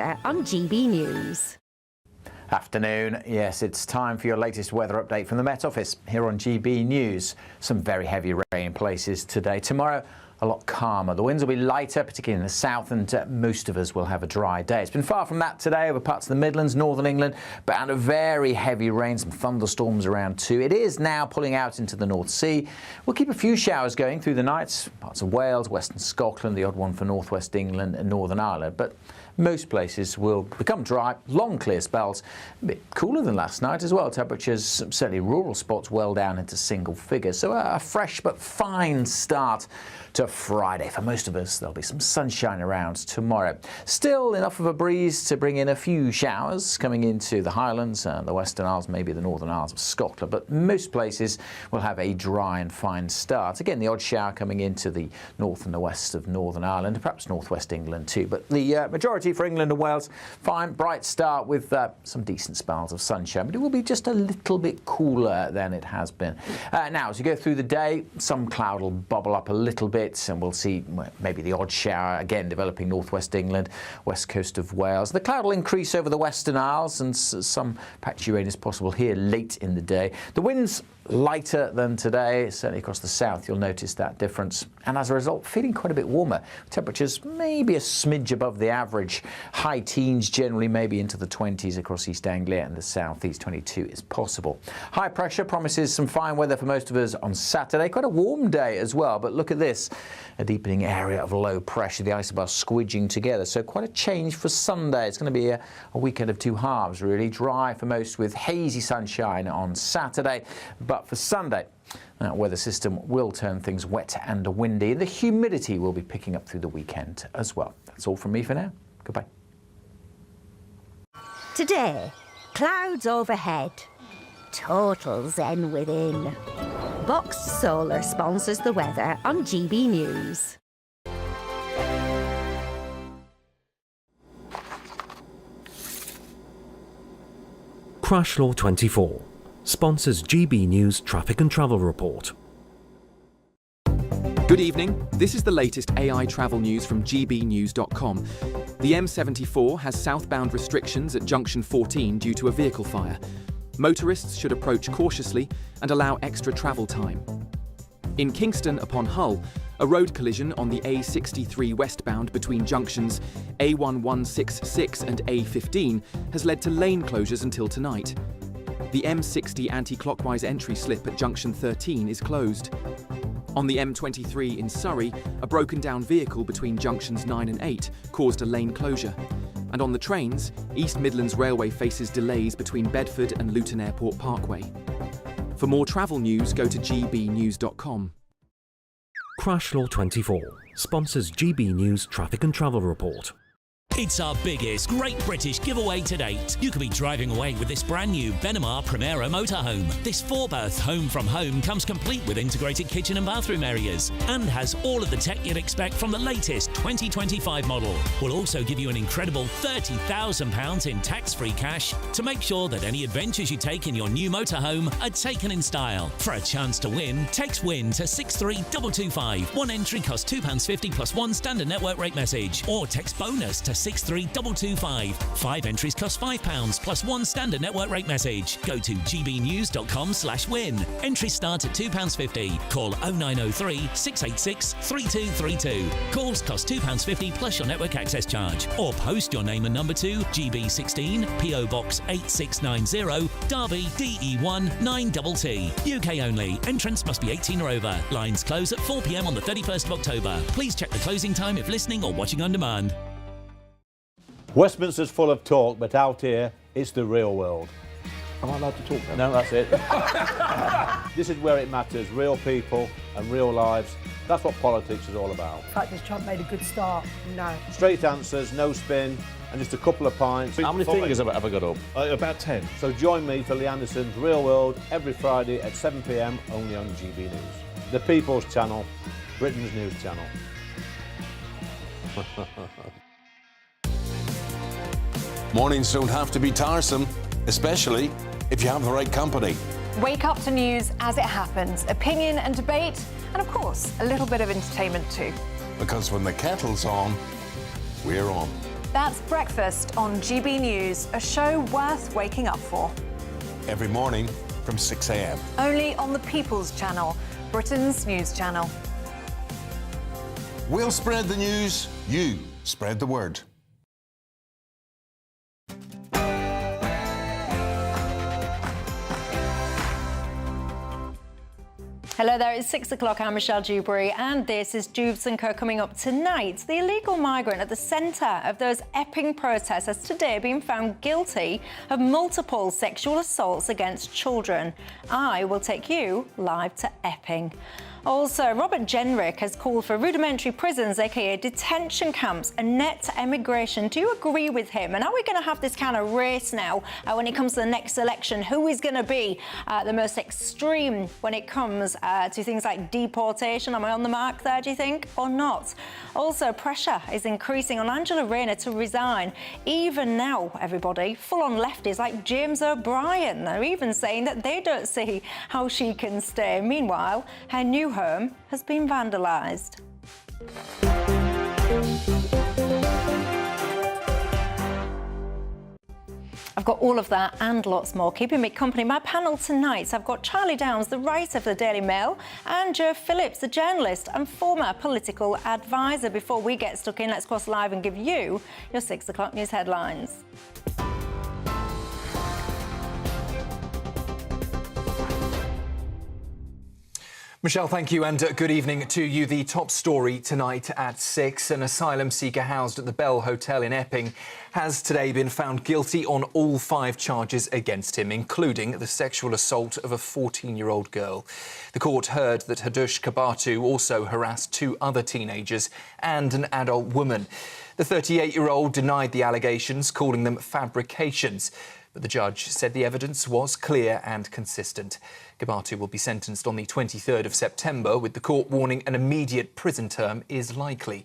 on GB News. Afternoon. Yes, it's time for your latest weather update from the Met Office here on GB News. Some very heavy rain in places today. Tomorrow, a lot calmer. The winds will be lighter, particularly in the south, and most of us will have a dry day. It's been far from that today over parts of the Midlands, northern England, but out of very heavy rain, some thunderstorms around too. It is now pulling out into the North Sea. We'll keep a few showers going through the nights, parts of Wales, western Scotland, the odd one for northwest England and Northern Ireland, but most places will become dry, long clear spells. A bit cooler than last night as well. Temperatures, certainly rural spots, well down into single figures. So a fresh but fine start to Friday. For most of us, there'll be some sunshine around tomorrow. Still enough of a breeze to bring in a few showers coming into the Highlands and the Western Isles, maybe the Northern Isles of Scotland, but most places will have a dry and fine start. Again, the odd shower coming into the north and the west of Northern Ireland, perhaps northwest England too, but the majority for England and Wales, fine, bright start with some decent spells of sunshine, but it will be just a little bit cooler than it has been. Now, as you go through the day, some cloud will bubble up a little bit, and we'll see maybe the odd shower again developing northwest England, west coast of Wales. The cloud will increase over the Western Isles, and some patchy rain is possible here late in the day. The winds lighter than today, certainly across the south you'll notice that difference, and as a result feeling quite a bit warmer. Temperatures maybe a smidge above the average, high teens generally, maybe into the 20s across East Anglia and the southeast. 22 is possible. High pressure promises some fine weather for most of us on Saturday. Quite a warm day as well, but look at this, a deepening area of low pressure, the isobars squidging together, so quite a change for Sunday. It's going to be a weekend of two halves really. Dry for most with hazy sunshine on Saturday, but for Sunday, that weather system will turn things wet and windy. The humidity will be picking up through the weekend as well. That's all from me for now. Goodbye. Today, clouds overhead, total zen within. Boxed Solar sponsors the weather on GB News. Crash Law 24 sponsors GB News Traffic and Travel Report. Good evening. This is the latest AI travel news from GBNews.com. The M74 has southbound restrictions at junction 14 due to a vehicle fire. Motorists should approach cautiously and allow extra travel time. In Kingston upon Hull, a road collision on the A63 westbound between junctions A1166 and A15 has led to lane closures until tonight. The M60 anti-clockwise entry slip at junction 13 is closed. On the M23 in Surrey, a broken down vehicle between junctions 9 and 8 caused a lane closure. And on the trains, East Midlands Railway faces delays between Bedford and Luton Airport Parkway. For more travel news, go to gbnews.com. Crash Law 24 sponsors GB News Traffic and Travel Report. It's our biggest Great British giveaway to date. You could be driving away with this brand new Benamar Primera motorhome. This 4-berth home from home comes complete with integrated kitchen and bathroom areas and has all of the tech you'd expect from the latest 2025 model. We'll also give you an incredible £30,000 in tax-free cash to make sure that any adventures you take in your new motorhome are taken in style. For a chance to win, text WIN to 63225. One entry costs £2.50 plus one standard network rate message, or text BONUS to 63225. 5 entries cost £5 plus one standard network rate message. Go to gbnews.com/win. Entries start at £2.50. Call 0903 686 3232. Calls cost £2.50 plus your network access charge. Or post your name and number to GB16 PO Box 8690 Derby DE1 9TT. UK only. Entrance must be 18 or over. Lines close at 4 p.m. on the 31st of October. Please check the closing time if listening or watching on demand. Westminster's full of talk, but out here, it's the real world. Am I allowed to talk now? No, that's it. This is where it matters, real people and real lives. That's what politics is all about. In fact, has Trump made a good start? No. Straight answers, no spin, and just a couple of pints. How many fingers have I got up? About 10. So join me for Lee Anderson's Real World every Friday at 7 p.m. only on GB News. The People's Channel, Britain's news channel. Mornings don't have to be tiresome, especially if you have the right company. Wake up to news as it happens, opinion and debate, and of course, a little bit of entertainment too. Because when the kettle's on, we're on. That's Breakfast on GB News, a show worth waking up for. Every morning from 6 a.m. Only on the People's Channel, Britain's news channel. We'll spread the news, you spread the word. Hello there, it's 6 o'clock. I'm Michelle Dewberry, and this is Dewbs & Co. Coming up tonight. The illegal migrant at the centre of those Epping protests has today been found guilty of multiple sexual assaults against children. I will take you live to Epping. Also, Robert Jenrick has called for rudimentary prisons, aka detention camps, and net emigration. Do you agree with him? And are we going to have this kind of race now when it comes to the next election? Who is going to be the most extreme when it comes to things like deportation? Am I on the mark there, do you think, or not? Also, pressure is increasing on Angela Rayner to resign. Even now, everybody, full-on lefties like James O'Brien are even saying that they don't see how she can stay. Meanwhile, her new home has been vandalised. I've got all of that and lots more. Keeping me company, my panel tonight, I've got Charlie Downs, the writer for the Daily Mail, and Joe Phillips, the journalist and former political advisor. Before we get stuck in, let's cross live and give you your 6 o'clock news headlines. Michelle, thank you, and good evening to you. The top story tonight at 6. An asylum seeker housed at the Bell Hotel in Epping has today been found guilty on all 5 charges against him, including the sexual assault of a 14-year-old girl. The court heard that Hadush Kabatu also harassed 2 other teenagers and an adult woman. The 38-year-old denied the allegations, calling them fabrications. But the judge said the evidence was clear and consistent. Kabatu will be sentenced on the 23rd of September, with the court warning an immediate prison term is likely.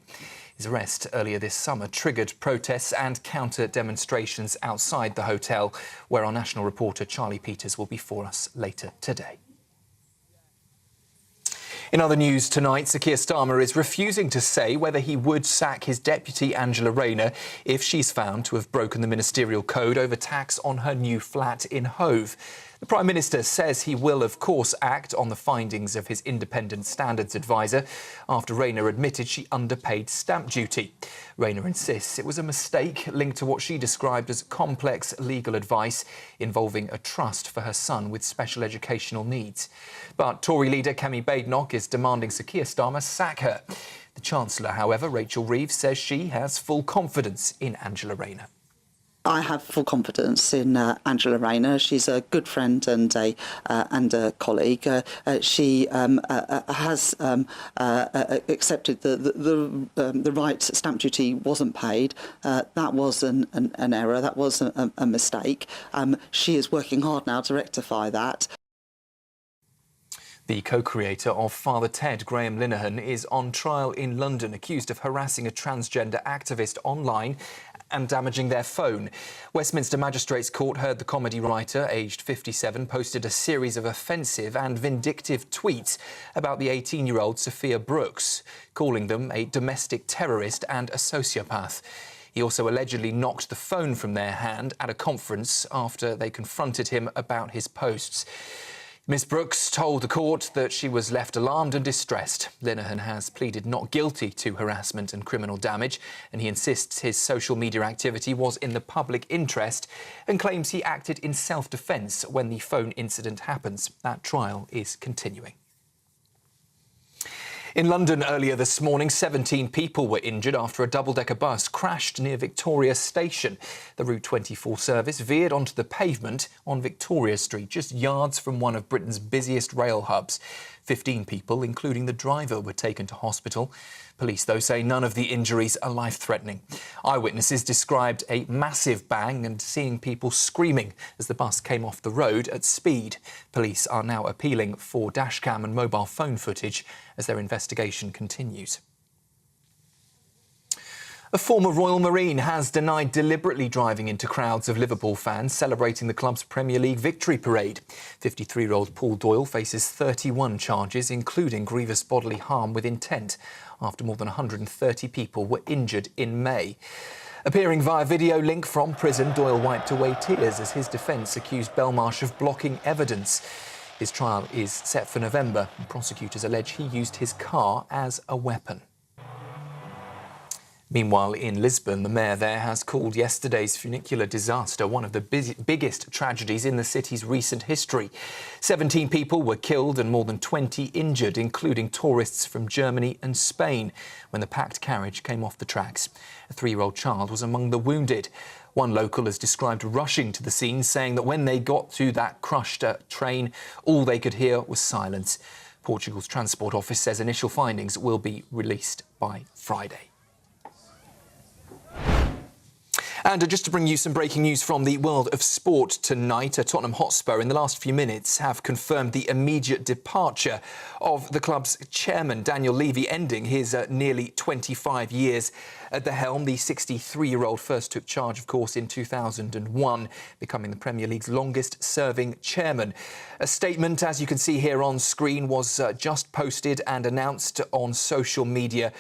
His arrest earlier this summer triggered protests and counter-demonstrations outside the hotel, where our national reporter Charlie Peters will be for us later today. In other news tonight, Sir Keir Starmer is refusing to say whether he would sack his deputy Angela Rayner if she's found to have broken the ministerial code over tax on her new flat in Hove. The Prime Minister says he will, of course, act on the findings of his independent standards advisor after Rayner admitted she underpaid stamp duty. Rayner insists it was a mistake linked to what she described as complex legal advice involving a trust for her son with special educational needs. But Tory leader Kemi Badenoch is demanding Sir Keir Starmer sack her. The Chancellor, however, Rachel Reeves, says she has full confidence in Angela Rayner. I have full confidence in Angela Rayner. She's a good friend and a colleague. She has accepted the right stamp duty wasn't paid. That was an error. That was a mistake. She is working hard now to rectify that. The co-creator of Father Ted, Graham Linehan, is on trial in London, accused of harassing a transgender activist online and damaging their phone. Westminster Magistrates Court heard the comedy writer, aged 57, posted a series of offensive and vindictive tweets about the 18-year-old Sophia Brooks, calling them a domestic terrorist and a sociopath. He also allegedly knocked the phone from their hand at a conference after they confronted him about his posts. Miss Brooks told the court that she was left alarmed and distressed. Linehan has pleaded not guilty to harassment and criminal damage, and he insists his social media activity was in the public interest and claims he acted in self-defence when the phone incident happens. That trial is continuing. In London earlier this morning, 17 people were injured after a double-decker bus crashed near Victoria Station. The Route 24 service veered onto the pavement on Victoria Street, just yards from one of Britain's busiest rail hubs. 15 people, including the driver, were taken to hospital. Police, though, say none of the injuries are life-threatening. Eyewitnesses described a massive bang and seeing people screaming as the bus came off the road at speed. Police are now appealing for dashcam and mobile phone footage as their investigation continues. A former Royal Marine has denied deliberately driving into crowds of Liverpool fans celebrating the club's Premier League victory parade. 53-year-old Paul Doyle faces 31 charges, including grievous bodily harm with intent, after more than 130 people were injured in May. Appearing via video link from prison, Doyle wiped away tears as his defence accused Belmarsh of blocking evidence. His trial is set for November, and prosecutors allege he used his car as a weapon. Meanwhile, in Lisbon, the mayor there has called yesterday's funicular disaster one of the biggest tragedies in the city's recent history. 17 people were killed and more than 20 injured, including tourists from Germany and Spain, when the packed carriage came off the tracks. A 3-year-old child was among the wounded. One local has described rushing to the scene, saying that when they got to that crushed train, all they could hear was silence. Portugal's Transport Office says initial findings will be released by Friday. And just to bring you some breaking news from the world of sport tonight, Tottenham Hotspur in the last few minutes have confirmed the immediate departure of the club's chairman, Daniel Levy, ending his nearly 25 years at the helm. The 63-year-old first took charge, of course, in 2001, becoming the Premier League's longest-serving chairman. A statement, as you can see here on screen, was just posted and announced on social media,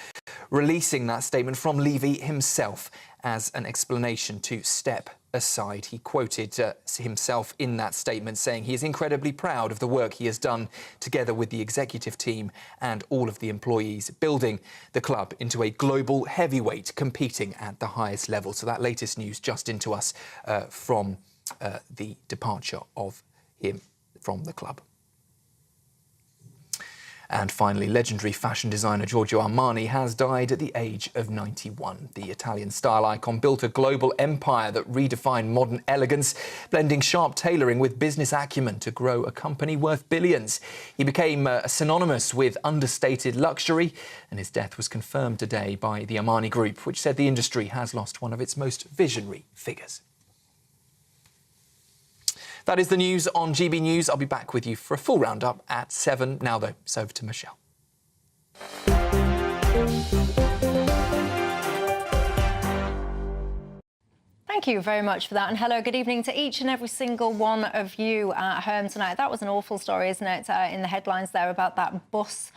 releasing that statement from Levy himself as an explanation to step aside. He quoted himself in that statement, saying he is incredibly proud of the work he has done together with the executive team and all of the employees, building the club into a global heavyweight competing at the highest level. So that latest news just into us from the departure of him from the club. And finally, legendary fashion designer Giorgio Armani has died at the age of 91. The Italian style icon built a global empire that redefined modern elegance, blending sharp tailoring with business acumen to grow a company worth billions. He became synonymous with understated luxury, and his death was confirmed today by the Armani Group, which said the industry has lost one of its most visionary figures. That is the news on GB News. I'll be back with you for a full roundup at 7. Now, though, it's over to Michelle. Thank you very much for that, and hello, good evening to each and every single one of you at home tonight. That was an awful story, isn't it, in the headlines there about that bus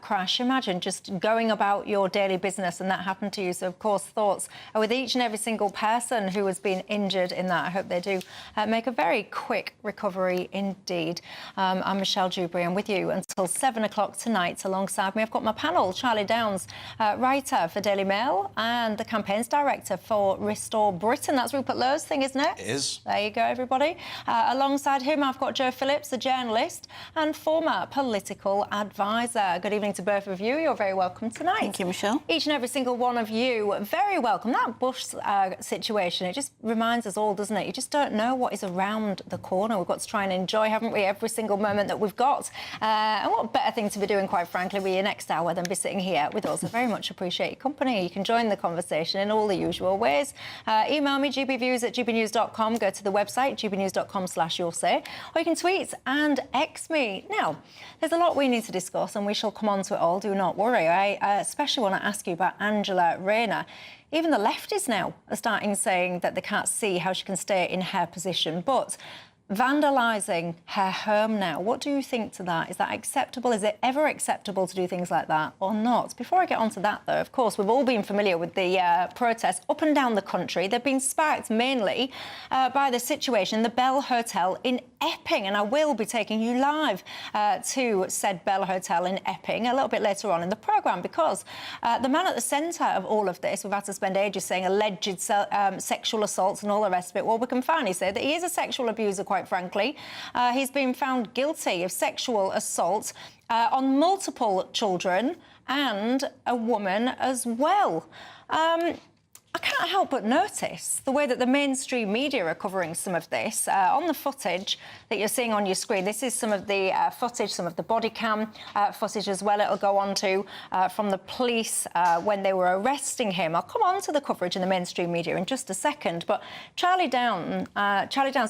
crash. Imagine just going about your daily business and that happened to you. So, of course, thoughts are with each and every single person who has been injured in that. I hope they do make a very quick recovery indeed. I'm Michelle Dewberry. I'm with you until 7 o'clock tonight. Alongside me, I've got my panel, Charlie Downs, writer for Daily Mail and the campaigns director for Restore Britain. That's Rupert Lowe's thing, isn't it? It is. There you go, everybody. Alongside him, I've got Joe Phillips, a journalist and former political advisor. Good evening to both of you. You're very welcome tonight. Thank you, Michelle. Each and every single one of you, very welcome. That bus situation, it just reminds us all, doesn't it? You just don't know what is around the corner. We've got to try and enjoy, haven't we, every single moment that we've got. And what better thing to be doing, quite frankly, with your next hour than be sitting here with us. I very much appreciate your company. You can join the conversation in all the usual ways. Email me, gbviews@gbnews.com. Go to the website, gbnews.com/you'll say, or you can tweet and X me. Now, there's a lot we need to discuss and we shall come on to it all, do not worry. I especially want to ask you about Angela Rayner. Even the lefties now are starting saying that they can't see how she can stay in her position, but vandalising her home now. What do you think to that? Is that acceptable? Is it ever acceptable to do things like that or not? Before I get on to that, though, of course, we've all been familiar with the protests up and down the country. They've been sparked mainly by the situation in the Bell Hotel in Epping, and I will be taking you live to said Bell Hotel in Epping a little bit later on in the programme, because the man at the centre of all of this, we've had to spend ages saying alleged sexual assaults and all the rest of it. Well, we can finally say that he is a sexual abuser, quite frankly. He's been found guilty of sexual assault on multiple children and a woman as well. I can't help but notice the way that the mainstream media are covering some of this. On the footage that you're seeing on your screen, this is some of the footage, some of the body cam footage as well. It'll go on to from the police when they were arresting him. I'll come on to the coverage in the mainstream media in just a second. But Charlie Downs,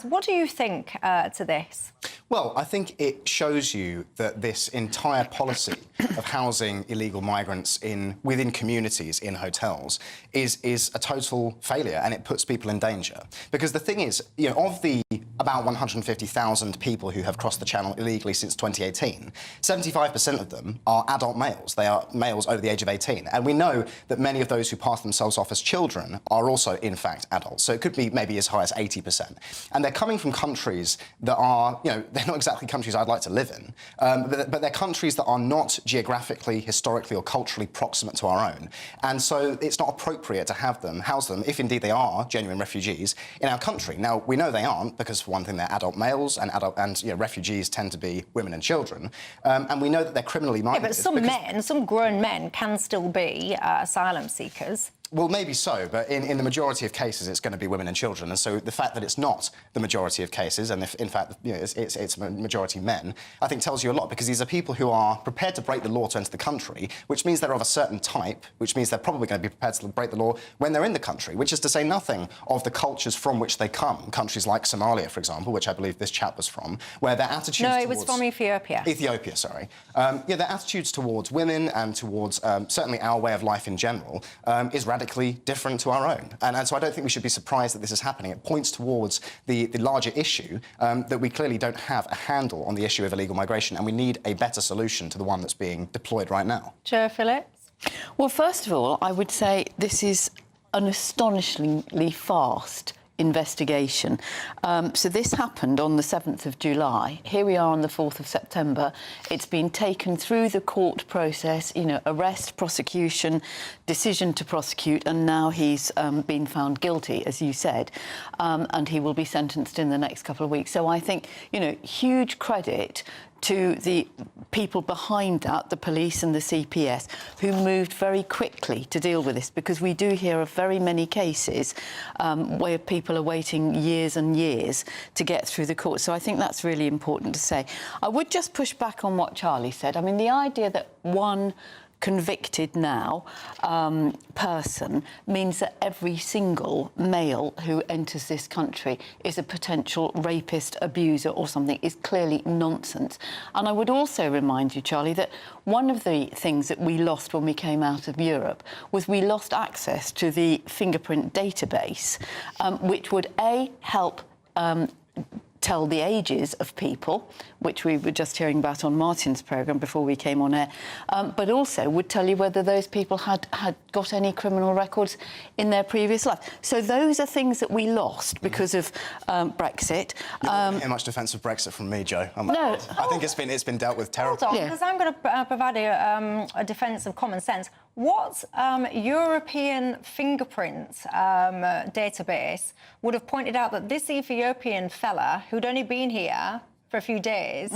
what do you think to this? Well, I think it shows you that this entire policy of housing illegal migrants within communities in hotels is is a total failure and it puts people in danger. Because the thing is, you know, of the about 150,000 people who have crossed the Channel illegally since 2018, 75% of them are adult males. They are males over the age of 18. And we know that many of those who pass themselves off as children are also, in fact, adults. So it could be maybe as high as 80%. And they're coming from countries that are, you know, they're not exactly countries I'd like to live in, but they're countries that are not geographically, historically or culturally proximate to our own. And so it's not appropriate to have them, house them, if indeed they are genuine refugees, in our country. Now, we know they aren't, because for one thing, they're adult males, and you know, refugees tend to be women and children. And we know that they're criminally minded. Yeah, but some grown men can still be asylum seekers. Well, maybe so, but in the majority of cases, it's going to be women and children. And so the fact that it's not the majority of cases, and if, in fact, you know, it's a majority men, I think tells you a lot, because these are people who are prepared to break the law to enter the country, which means they're of a certain type, which means they're probably going to be prepared to break the law when they're in the country, which is to say nothing of the cultures from which they come. Countries like Somalia, for example, which I believe this chap was from, where their attitudes No, it was from Ethiopia. Ethiopia, sorry. Yeah, their attitudes towards women and towards certainly our way of life in general is radically different to our own. And so I don't think we should be surprised that this is happening. It points towards the larger issue that we clearly don't have a handle on the issue of illegal migration, and we need a better solution to the one that's being deployed right now. Joe Phillips? Well, first of all, I would say this is an astonishingly fast investigation. So this happened on the 7th of July. Here we are on the 4th of September. It's been taken through the court process, you know, arrest, prosecution, decision to prosecute, and now he's been found guilty, as you said, and he will be sentenced in the next couple of weeks. So I think, you know, huge credit to the people behind that, the police and the CPS, who moved very quickly to deal with this, because we do hear of very many cases where people are waiting years and years to get through the court. So I think that's really important to say. I would just push back on what Charlie said. I mean, the idea that one convicted now person means that every single male who enters this country is a potential rapist, abuser or something is clearly nonsense. And I would also remind you, Charlie, that one of the things that we lost when we came out of Europe was we lost access to the fingerprint database, which would help tell the ages of people, which we were just hearing about on Martin's programme before we came on air, but also would tell you whether those people had got any criminal records in their previous life. So those are things that we lost because of Brexit. You don't hear much defence of Brexit from me, Joe. No. I think it's been dealt with terribly. Hold on, because I'm going to provide a defence of common sense. What European fingerprint database would have pointed out that this Ethiopian fella, who'd only been here for a few days,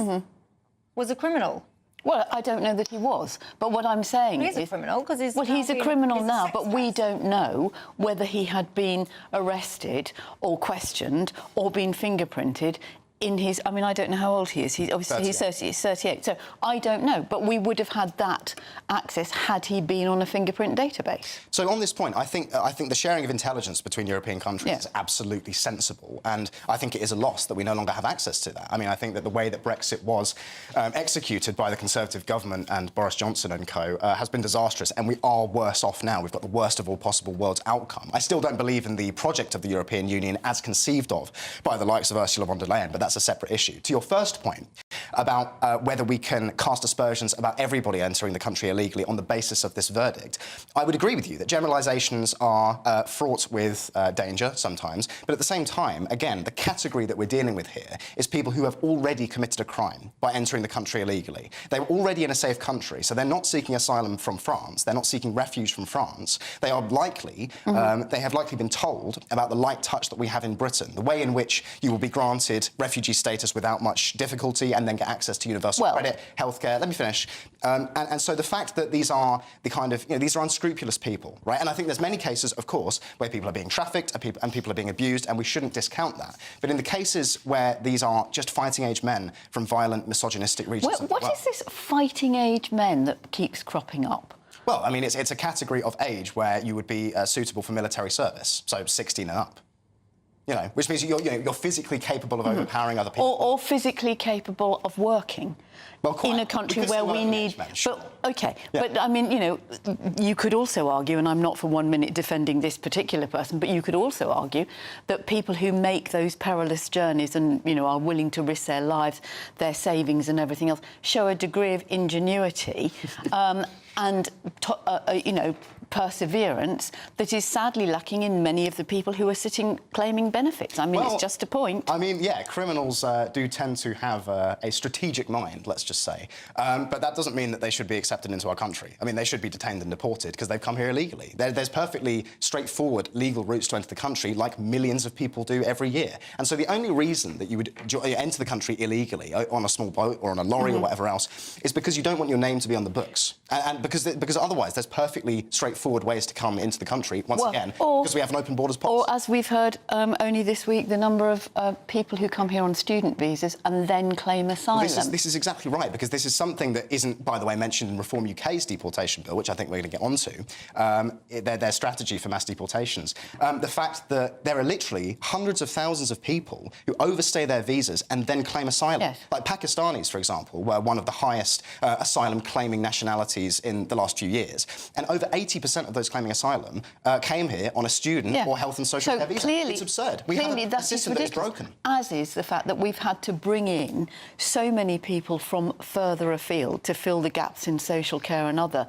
was a criminal? Well, I don't know that he was, but what I'm saying is... He's a criminal, because he's... Well, he's a criminal now, but we don't know whether he had been arrested or questioned or been fingerprinted in his... I mean, I don't know how old he is. He's 38. So I don't know, but we would have had that access had he been on a fingerprint database. So on this point, I think the sharing of intelligence between European countries is absolutely sensible, and I think it is a loss that we no longer have access to that. I mean, I think that the way that Brexit was executed by the Conservative government and Boris Johnson and co has been disastrous, and we are worse off now. We've got the worst of all possible worlds outcome. I still don't believe in the project of the European Union as conceived of by the likes of Ursula von der Leyen, but that's a separate issue. To your first point about whether we can cast aspersions about everybody entering the country illegally on the basis of this verdict, I would agree with you that generalisations are fraught with danger sometimes, but at the same time, again, the category that we're dealing with here is people who have already committed a crime by entering the country illegally. They were already in a safe country, so they're not seeking asylum from France, they're not seeking refuge from France. They are likely, they have likely been told about the light touch that we have in Britain, the way in which you will be granted refugee status without much difficulty and then get access to universal credit, healthcare. Let me finish. And so the fact that these are the kind of, these are unscrupulous people, right? And I think there's many cases, of course, where people are being trafficked and people are being abused, and we shouldn't discount that. But in the cases where these are just fighting-age men from violent, misogynistic regions... What is this fighting-age men that keeps cropping up? Well, I mean, it's a category of age where you would be suitable for military service, so 16 and up. You know, which means you're physically capable of overpowering other people. Or physically capable of working. In a country where we need... But I mean, you know, you could also argue, and I'm not for 1 minute defending this particular person, but you could also argue that people who make those perilous journeys and, you know, are willing to risk their lives, their savings and everything else, show a degree of ingenuity and, you know, perseverance that is sadly lacking in many of the people who are sitting claiming benefits. I mean, it's just a point. I mean, yeah, criminals do tend to have a strategic mind, let's just say. But that doesn't mean that they should be accepted into our country. I mean, they should be detained and deported because they've come here illegally. There's perfectly straightforward legal routes to enter the country, like millions of people do every year. And so the only reason that you would enter the country illegally on a small boat or on a lorry or whatever else is because you don't want your name to be on the books. And because otherwise there's perfectly straightforward ways to come into the country, once again, because we have an open borders policy. Or, as we've heard only this week, the number of people who come here on student visas and then claim asylum. Well, this is exactly right, because this is something that isn't, by the way, mentioned in Reform UK's deportation bill, which I think we're going to get onto, their strategy for mass deportations. The fact that there are literally hundreds of thousands of people who overstay their visas and then claim asylum. Yes. Like Pakistanis, for example, were one of the highest asylum-claiming nationalities in the last few years. And over 80% of those claiming asylum came here on a student or health and social care visa. Clearly, it's absurd. We have a system that is broken. As is the fact that we've had to bring in so many people from further afield to fill the gaps in social care and other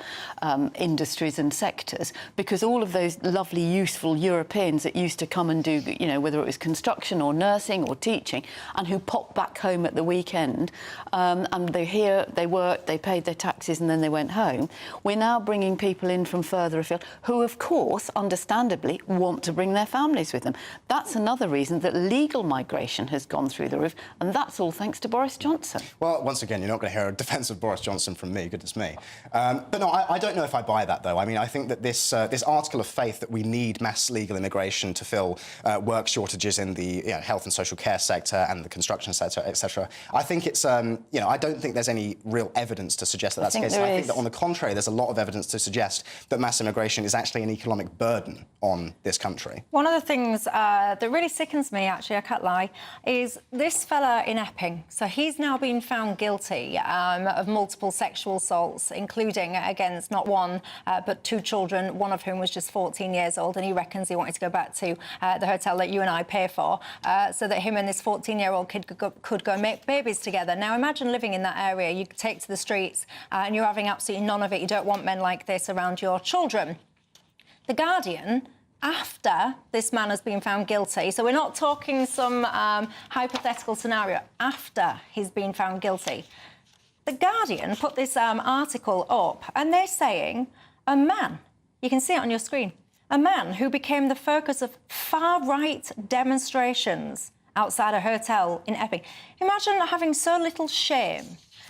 industries and sectors, because all of those lovely, useful Europeans that used to come and do, you know, whether it was construction or nursing or teaching, and who popped back home at the weekend, and they're here, they worked, they paid their taxes, and then they went home. We're now bringing people in from further afield who, of course, understandably, want to bring their families with them. That's another reason that legal migration has gone through the roof, and that's all thanks to Boris Johnson. Well, once again, you're not going to hear a defence of Boris Johnson from me, goodness me. But no, I don't know if I buy that, though. I mean, I think that this article of faith that we need mass legal immigration to fill work shortages in the health and social care sector and the construction sector, etc. I think it's, I don't think there's any real evidence to suggest that that's the case. I think that, on the contrary, there's a lot of evidence to suggest that mass immigration is actually an economic burden on this country. One of the things that really sickens me, actually, I can't lie, is this fella in Epping. So he's now been found guilty of multiple sexual assaults, including against not one, but two children, one of whom was just 14 years old, and he reckons he wanted to go back to the hotel that you and I pay for, so that him and this 14-year-old kid could go make babies together. Now, imagine living in that area. You take to the streets and you're having absolutely none of it. You don't want men like this around your children. The Guardian, after this man has been found guilty, so we're not talking some hypothetical scenario, after he's been found guilty, The Guardian put this article up, and they're saying a man, you can see it on your screen, a man who became the focus of far-right demonstrations outside a hotel in Epping. Imagine having so little shame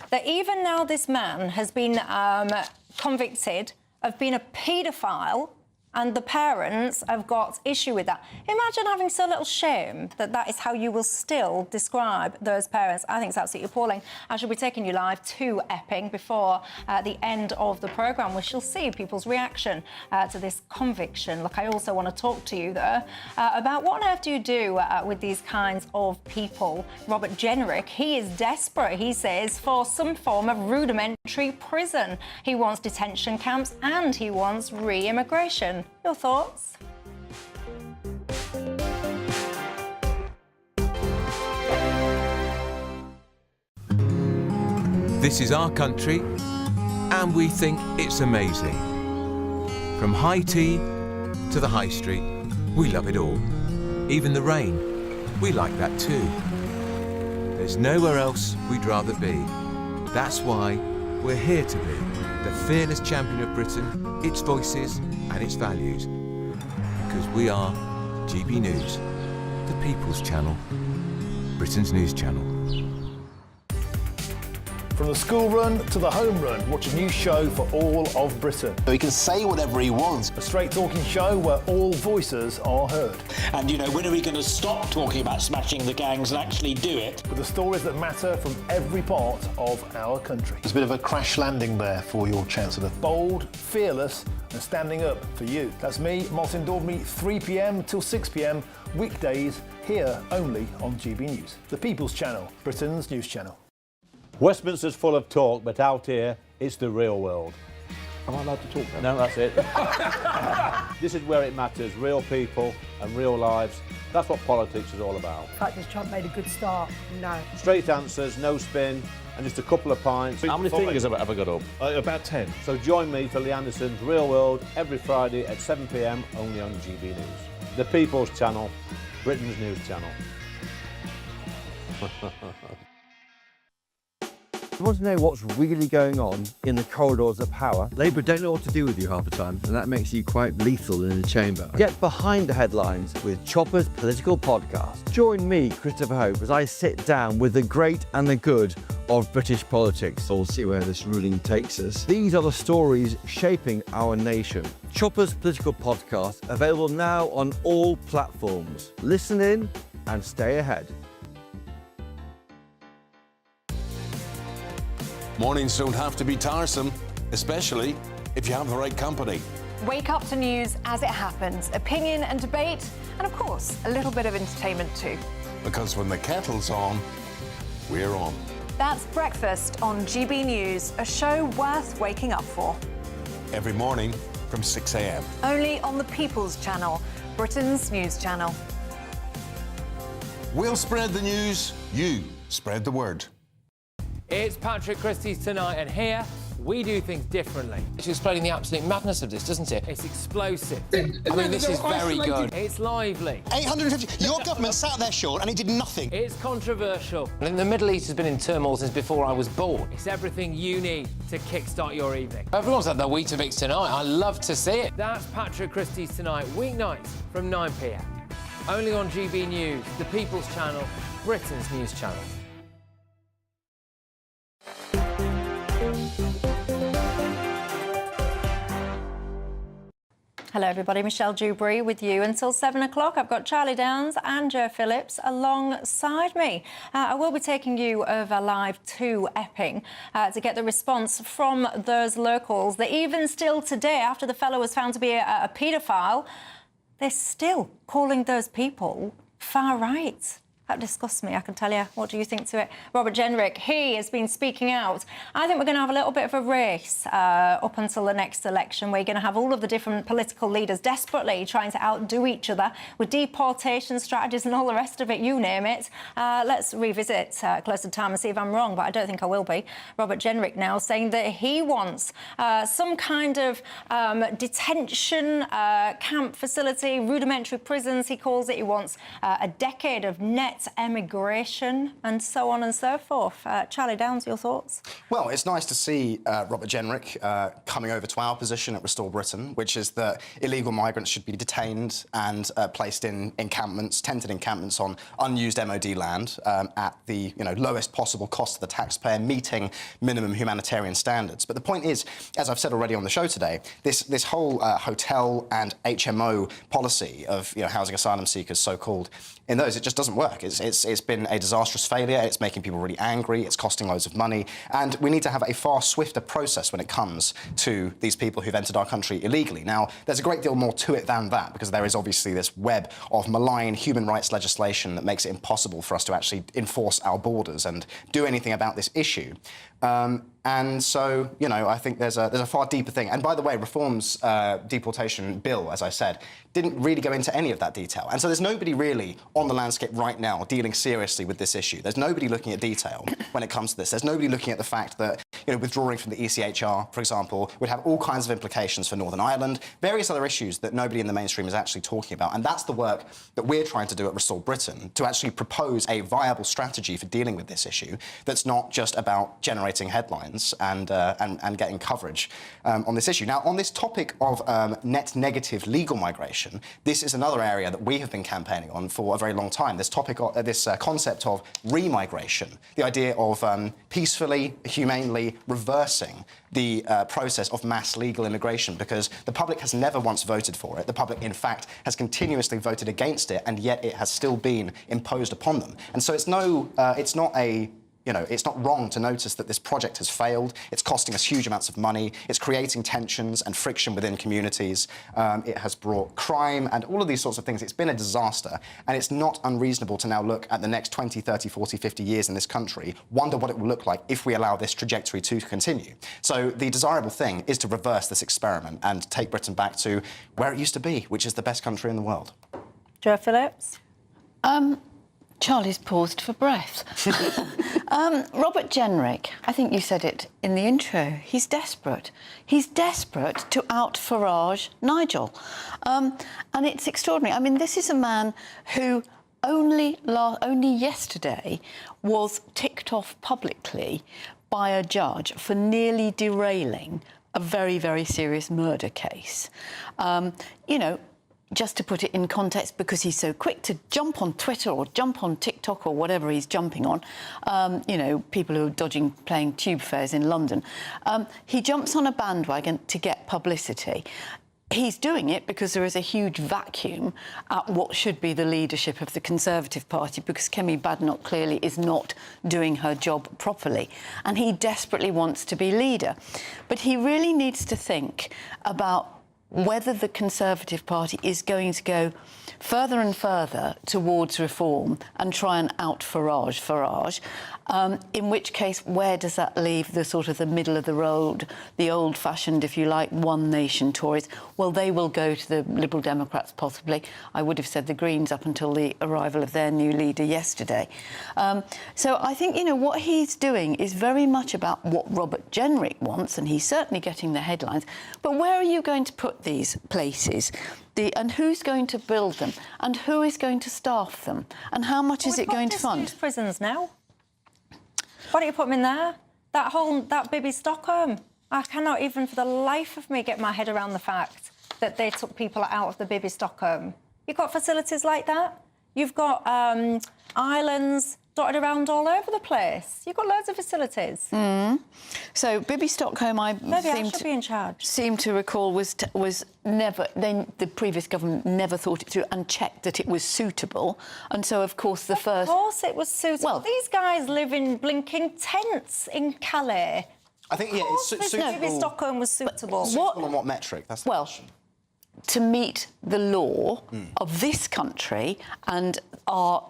that even now this man has been convicted of being a paedophile, and the parents have got issue with that. Imagine having so little shame that that is how you will still describe those parents. I think it's absolutely appalling. I shall be taking you live to Epping before the end of the programme. We shall see people's reaction to this conviction. Look, I also want to talk to you, though, about what on earth do you do with these kinds of people? Robert Jenrick, he is desperate, he says, for some form of rudimentary prison. He wants detention camps and he wants re-immigration. Your thoughts? This is our country, and we think it's amazing. From high tea to the high street, we love it all. Even the rain, we like that too. There's nowhere else we'd rather be. That's why we're here to be the fearless champion of Britain, its voices and its values. Because we are GB News, the People's Channel, Britain's news channel. From the school run to the home run, watch a new show for all of Britain. So he can say whatever he wants. A straight-talking show where all voices are heard. And, you know, when are we going to stop talking about smashing the gangs and actually do it? With the stories that matter from every part of our country. There's a bit of a crash landing there for your Chancellor. Bold, fearless and standing up for you. That's me, Martin Dawdney, 3 p.m. till 6 p.m. weekdays here only on GB News, the People's Channel, Britain's news channel. Westminster's full of talk, but out here, it's the real world. Am I allowed to talk now? No, that's it. This is where it matters, real people and real lives. That's what politics is all about. The fact has Trump made a good start? No. Straight answers, no spin, and just a couple of pints. How many fingers have I got up? About 10. So join me for Lee Anderson's Real World every Friday at 7 p.m. only on GB News. The People's Channel, Britain's news channel. You want to know what's really going on in the corridors of power? Labour don't know what to do with you half the time, and that makes you quite lethal in the chamber. Get behind the headlines with Chopper's Political Podcast. Join me, Christopher Hope, as I sit down with the great and the good of British politics. We'll see where this ruling takes us. These are the stories shaping our nation. Chopper's Political Podcast, available now on all platforms. Listen in and stay ahead. Mornings don't have to be tiresome, especially if you have the right company. Wake up to news as it happens, opinion and debate, and of course, a little bit of entertainment too. Because when the kettle's on, we're on. That's Breakfast on GB News, a show worth waking up for. Every morning from 6 a.m. Only on the People's Channel, Britain's news channel. We'll spread the news, you spread the word. It's Patrick Christie's Tonight, and here we do things differently. It's explaining the absolute madness of this, doesn't it? It's explosive. I mean, this is very good. It's lively. 850. Your government sat there, Sean, and it did nothing. It's controversial. And the Middle East has been in turmoil since before I was born. It's everything you need to kickstart your evening. Everyone's had their Weetabix tonight. I love to see it. That's Patrick Christie's Tonight, weeknights from 9 p.m. Only on GB News, the People's Channel, Britain's news channel. Hello everybody, Michelle Dewberry with you until 7 o'clock. I've got Charlie Downs and Joe Phillips alongside me. I will be taking you over live to Epping to get the response from those locals that even still today, after the fellow was found to be a paedophile, they're still calling those people far right. That disgusts me, I can tell you. What do you think to it? Robert Jenrick, he has been speaking out. I think we're going to have a little bit of a race up until the next election. We're going to have all of the different political leaders desperately trying to outdo each other with deportation strategies and all the rest of it, you name it. Let's revisit closer to time and see if I'm wrong, but I don't think I will be. Robert Jenrick now saying that he wants some kind of detention camp facility, rudimentary prisons, he calls it. He wants a decade of net emigration and so on and so forth. Charlie Downs, your thoughts? Well, it's nice to see Robert Jenrick coming over to our position at Restore Britain, which is that illegal migrants should be detained and placed in encampments, tented encampments on unused MOD land at the lowest possible cost to the taxpayer, meeting minimum humanitarian standards. But the point is, as I've said already on the show today, this whole hotel and HMO policy of housing asylum seekers, so-called, in those, it just doesn't work. It's been a disastrous failure. It's making people really angry. It's costing loads of money. And we need to have a far swifter process when it comes to these people who've entered our country illegally. Now, there's a great deal more to it than that, because there is obviously this web of malign human rights legislation that makes it impossible for us to actually enforce our borders and do anything about this issue. And so, I think there's a far deeper thing. And by the way, Reform's deportation bill, as I said, didn't really go into any of that detail. And so there's nobody really on the landscape right now dealing seriously with this issue. There's nobody looking at detail when it comes to this. There's nobody looking at the fact that, withdrawing from the ECHR, for example, would have all kinds of implications for Northern Ireland, various other issues that nobody in the mainstream is actually talking about. And that's the work that we're trying to do at Restore Britain, to actually propose a viable strategy for dealing with this issue that's not just about generating headlines and getting coverage on this issue. Now, on this topic of net negative legal migration, this is another area that we have been campaigning on for a very long time. This topic, this concept of remigration, the idea of peacefully, humanely reversing the process of mass legal immigration, because the public has never once voted for it. The public, in fact, has continuously voted against it, and yet it has still been imposed upon them. And so it's not a You know, it's not wrong to notice that this project has failed. It's costing us huge amounts of money. It's creating tensions and friction within communities. It has brought crime and all of these sorts of things. It's been a disaster. And it's not unreasonable to now look at the next 20, 30, 40, 50 years in this country, wonder what it will look like if we allow this trajectory to continue. So the desirable thing is to reverse this experiment and take Britain back to where it used to be, which is the best country in the world. Jo Phillips? Charlie's paused for breath. Robert Jenrick, I think you said it in the intro, he's desperate. He's desperate to out-Farage Nigel. And it's extraordinary. I mean, this is a man who only yesterday was ticked off publicly by a judge for nearly derailing a very, very serious murder case. You know, just to put it in context, because he's so quick to jump on Twitter or jump on TikTok or whatever he's jumping on, you know, people who are playing tube fares in London, he jumps on a bandwagon to get publicity. He's doing it because there is a huge vacuum at what should be the leadership of the Conservative Party, because Kemi Badenoch clearly is not doing her job properly. And he desperately wants to be leader. But he really needs to think about whether the Conservative Party is going to go further and further towards reform and try and out-Farage, in which case, where does that leave the sort of the middle of the road, the old-fashioned, if you like, one nation Tories? Well, they will go to the Liberal Democrats, possibly. I would have said the Greens up until the arrival of their new leader yesterday. So I think, you know, what he's doing is very much about what Robert Jenrick wants, and he's certainly getting the headlines. But where are you going to put these places? And who's going to build them? And who is going to staff them? And how much is it going to fund? Prisons now. Why don't you put them in there? That Bibi Stockholm. I cannot even for the life of me get my head around the fact that they took people out of the Bibi Stockholm. You've got facilities like that. You've got islands dotted around all over the place. You've got loads of facilities. So Bibi Stockholm, maybe I should be in charge. Seem to recall was never. The previous government never thought it through and checked that it was suitable. And so, of course, Of course, it was suitable. Well, these guys live in blinking tents in Calais. I think it's suitable. Bibi Stockholm was suitable. Suitable on what metric? That's the question. To meet the law of this country and our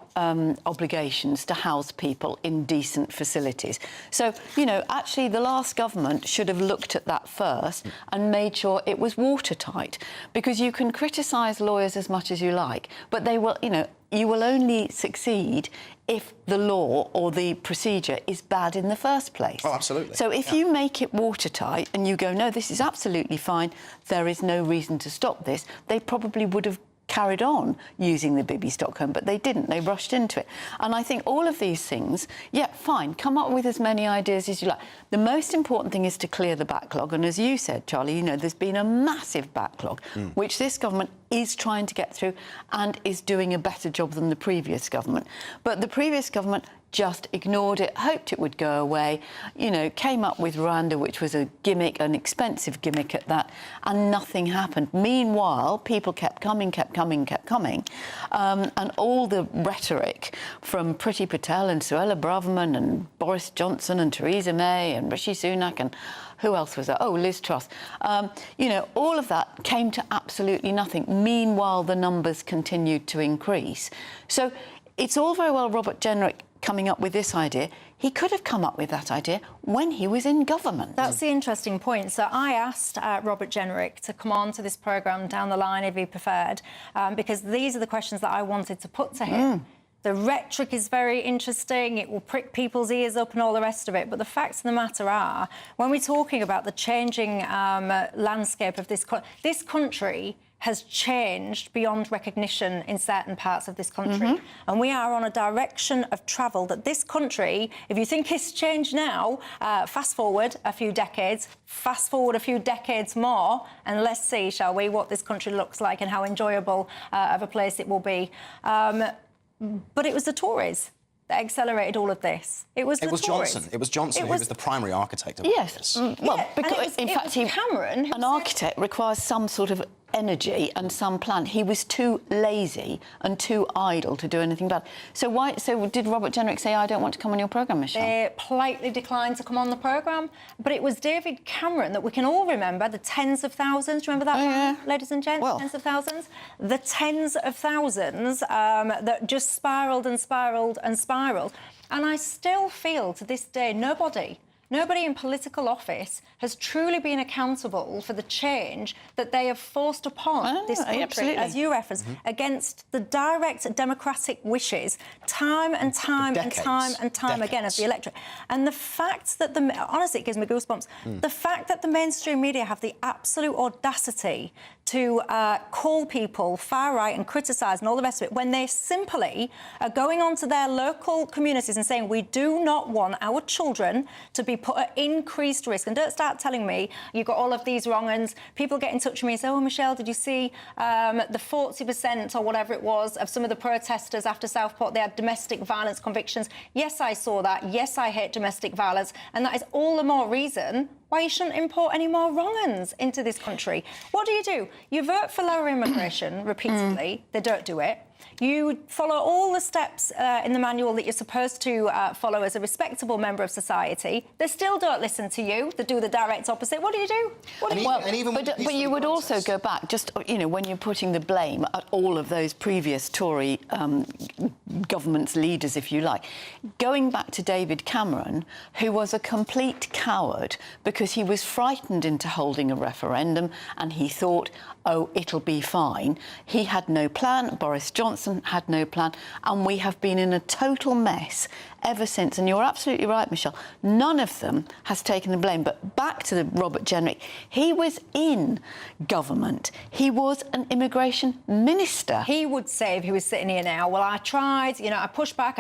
obligations to house people in decent facilities. So, you know, actually the last government should have looked at that first and made sure it was watertight, because you can criticise lawyers as much as you like, but they will, you know, you will only succeed if the law or the procedure is bad in the first place. Oh, absolutely. So if you make it watertight and you go, no, this is absolutely fine, there is no reason to stop this, they probably would have carried on using the Bibi Stockholm, but they didn't. They rushed into it. And I think all of these things, yeah, fine, come up with as many ideas as you like. The most important thing is to clear the backlog. And as you said, Charlie, you know, there's been a massive backlog, which this government is trying to get through and is doing a better job than the previous government. But the previous government just ignored it, hoped it would go away, you know, came up with Rwanda, which was a gimmick, an expensive gimmick at that, and nothing happened. Meanwhile, people kept coming, and all the rhetoric from Priti Patel and Suella Braverman and Boris Johnson and Theresa May and Rishi Sunak and who else was there? Oh, Liz Truss. You know, all of that came to absolutely nothing. Meanwhile, the numbers continued to increase. So it's all very well Robert Jenrick coming up with this idea. He could have come up with that idea when he was in government. That's the interesting point. So I asked Robert Jenrick to come on to this programme down the line if he preferred, because these are the questions that I wanted to put to him. The rhetoric is very interesting. It will prick people's ears up and all the rest of it. But the facts of the matter are, when we're talking about the changing landscape of this country has changed beyond recognition in certain parts of this country. And we are on a direction of travel that this country, if you think it's changed now, fast forward a few decades, fast forward a few decades more, and let's see, shall we, what this country looks like and how enjoyable of a place it will be. But it was the Tories that accelerated all of this. It was Johnson. It was Johnson who was the primary architect of yes. this. Well, because in fact, Cameron, an architect requires some sort of energy and some plan. He was too lazy and too idle to do anything bad. So did Robert Jenrick say, I don't want to come on your programme, Michelle? They politely declined to come on the programme. But it was David Cameron that we can all remember, the tens of thousands. Do you remember that, ladies and gents? Tens of thousands? The tens of thousands that just spiralled and spiralled and spiralled. And I still feel to this day nobody in political office has truly been accountable for the change that they have forced upon this country, as you referenced, against the direct democratic wishes, time and time and time again of the electorate. And the fact that honestly, it gives me goosebumps. The fact that the mainstream media have the absolute audacity to call people far right and criticise and all the rest of it when they simply are going on to their local communities and saying we do not want our children to be put at increased risk. And don't start telling me you've got all of these wrong uns. People get in touch with me and say, oh, Michelle, did you see the 40% or whatever it was of some of the protesters after Southport? They had domestic violence convictions. Yes, I saw that. Yes, I hate domestic violence. And that is all the more reason why you shouldn't import any more wrong-uns into this country. What do? You vote for lower immigration repeatedly. They don't do it. You follow all the steps in the manual that you're supposed to follow as a respectable member of society. They still don't listen to you. They do the direct opposite. What do you do? But you would also go back, just, you know, when you're putting the blame at all of those previous Tory government's leaders, if you like, going back to David Cameron, who was a complete coward because he was frightened into holding a referendum and he thought, oh, it'll be fine. He had no plan. Boris Johnson had no plan. And we have been in a total mess ever since. And you're absolutely right, Michelle. None of them has taken the blame. But back to Robert Jenrick. He was in government. He was an immigration minister. He would say, if he was sitting here now, well, I tried, you know, I pushed back.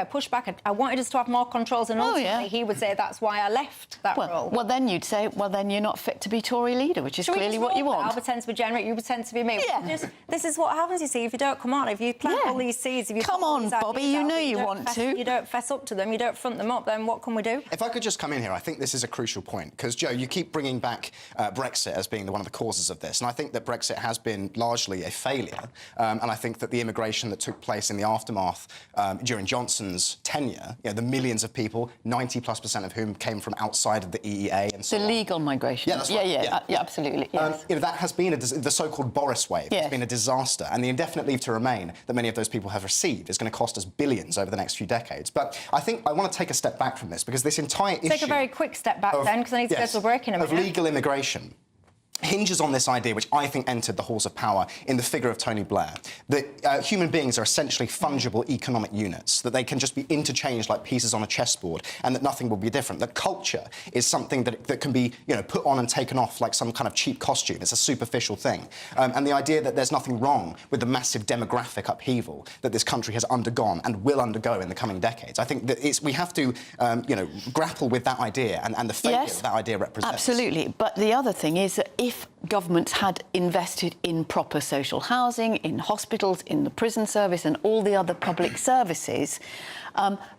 I wanted us to have more controls. And ultimately, he would say, that's why I left that role. Well, then you'd say, well, then you're not fit to be Tory leader, which is clearly what you want. I'll pretend to be Jenrick, you pretend to be me. Yeah. This is what happens, you see, if you don't come on. If you plant all these seeds, if you come on, Bobby, you know you want to. You don't fess up to them, you don't front them up, then what can we do? If I could just come in here, I think this is a crucial point, because, Jo, you keep bringing back Brexit as being one of the causes of this, and I think that Brexit has been largely a failure, and I think that the immigration that took place in the aftermath during Johnson's tenure, you know, the millions of people, 90+% of whom came from outside of the EEA and so on. The legal migration. Yeah, that's right. Yeah, absolutely. Yes. You know, that has been the so-called Boris wave. It's been a disaster, and the indefinite leave to remain that many of those people have received is going to cost us billions over the next few decades. But I think I want to take a step back from this, because this entire issue... Take a very quick step back then, because I need to go to a break in a minute. ...of legal immigration hinges on this idea, which I think entered the halls of power in the figure of Tony Blair, that human beings are essentially fungible economic units, that they can just be interchanged like pieces on a chessboard, and that nothing will be different. That culture is something that can be, you know, put on and taken off like some kind of cheap costume. It's a superficial thing. And the idea that there's nothing wrong with the massive demographic upheaval that this country has undergone and will undergo in the coming decades. I think that we have to, you know, grapple with that idea and the failure that that idea represents. Absolutely. But the other thing is that if governments had invested in proper social housing, in hospitals, in the prison service and all the other public services,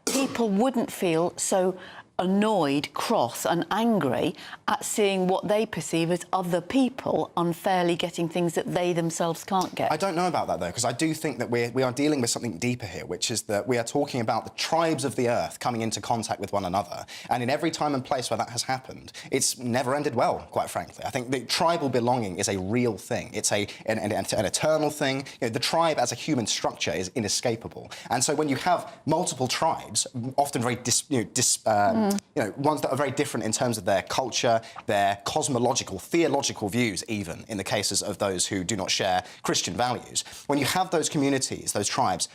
people wouldn't feel so annoyed, cross and angry at seeing what they perceive as other people unfairly getting things that they themselves can't get. I don't know about that, though, because I do think that we are dealing with something deeper here, which is that we are talking about the tribes of the earth coming into contact with one another. And in every time and place where that has happened, it's never ended well, quite frankly. I think the tribal belonging is a real thing. It's an eternal thing. You know, the tribe as a human structure is inescapable. And so when you have multiple tribes, often very you know, ones that are very different in terms of their culture, their cosmological, theological views, even in the cases of those who do not share Christian values. When you have those communities, those tribes,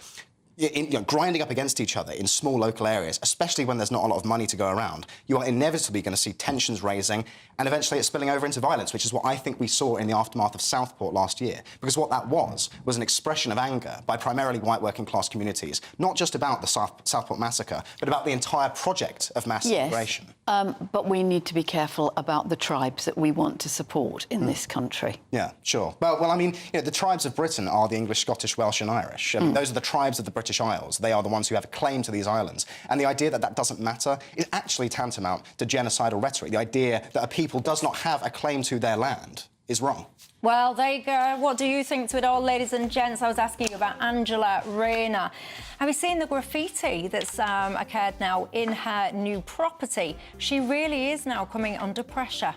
grinding up against each other in small local areas, especially when there's not a lot of money to go around, you are inevitably going to see tensions raising and eventually it's spilling over into violence, which is what I think we saw in the aftermath of Southport last year. Because what that was an expression of anger by primarily white working-class communities, not just about the Southport massacre, but about the entire project of mass immigration. But we need to be careful about the tribes that we want to support in this country. Yeah, sure. Well, I mean, you know, the tribes of Britain are the English, Scottish, Welsh and Irish. I mean, those are the tribes of the British Isles. They are the ones who have a claim to these islands. And the idea that that doesn't matter is actually tantamount to genocidal rhetoric. The idea that a people does not have a claim to their land is wrong. Well, there you go. What do you think to it all, ladies and gents? I was asking you about Angela Rayner. Have you seen the graffiti that's occurred now in her new property? She really is now coming under pressure.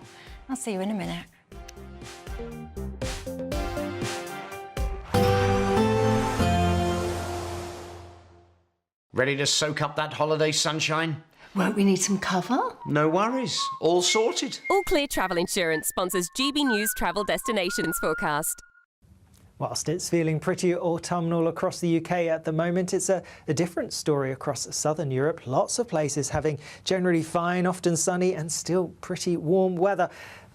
I'll see you in a minute. Ready to soak up that holiday sunshine? Won't we need some cover? No worries. All sorted. All Clear Travel Insurance sponsors GB News Travel Destinations Forecast. Whilst it's feeling pretty autumnal across the UK at the moment, it's a different story across southern Europe. Lots of places having generally fine, often sunny and still pretty warm weather.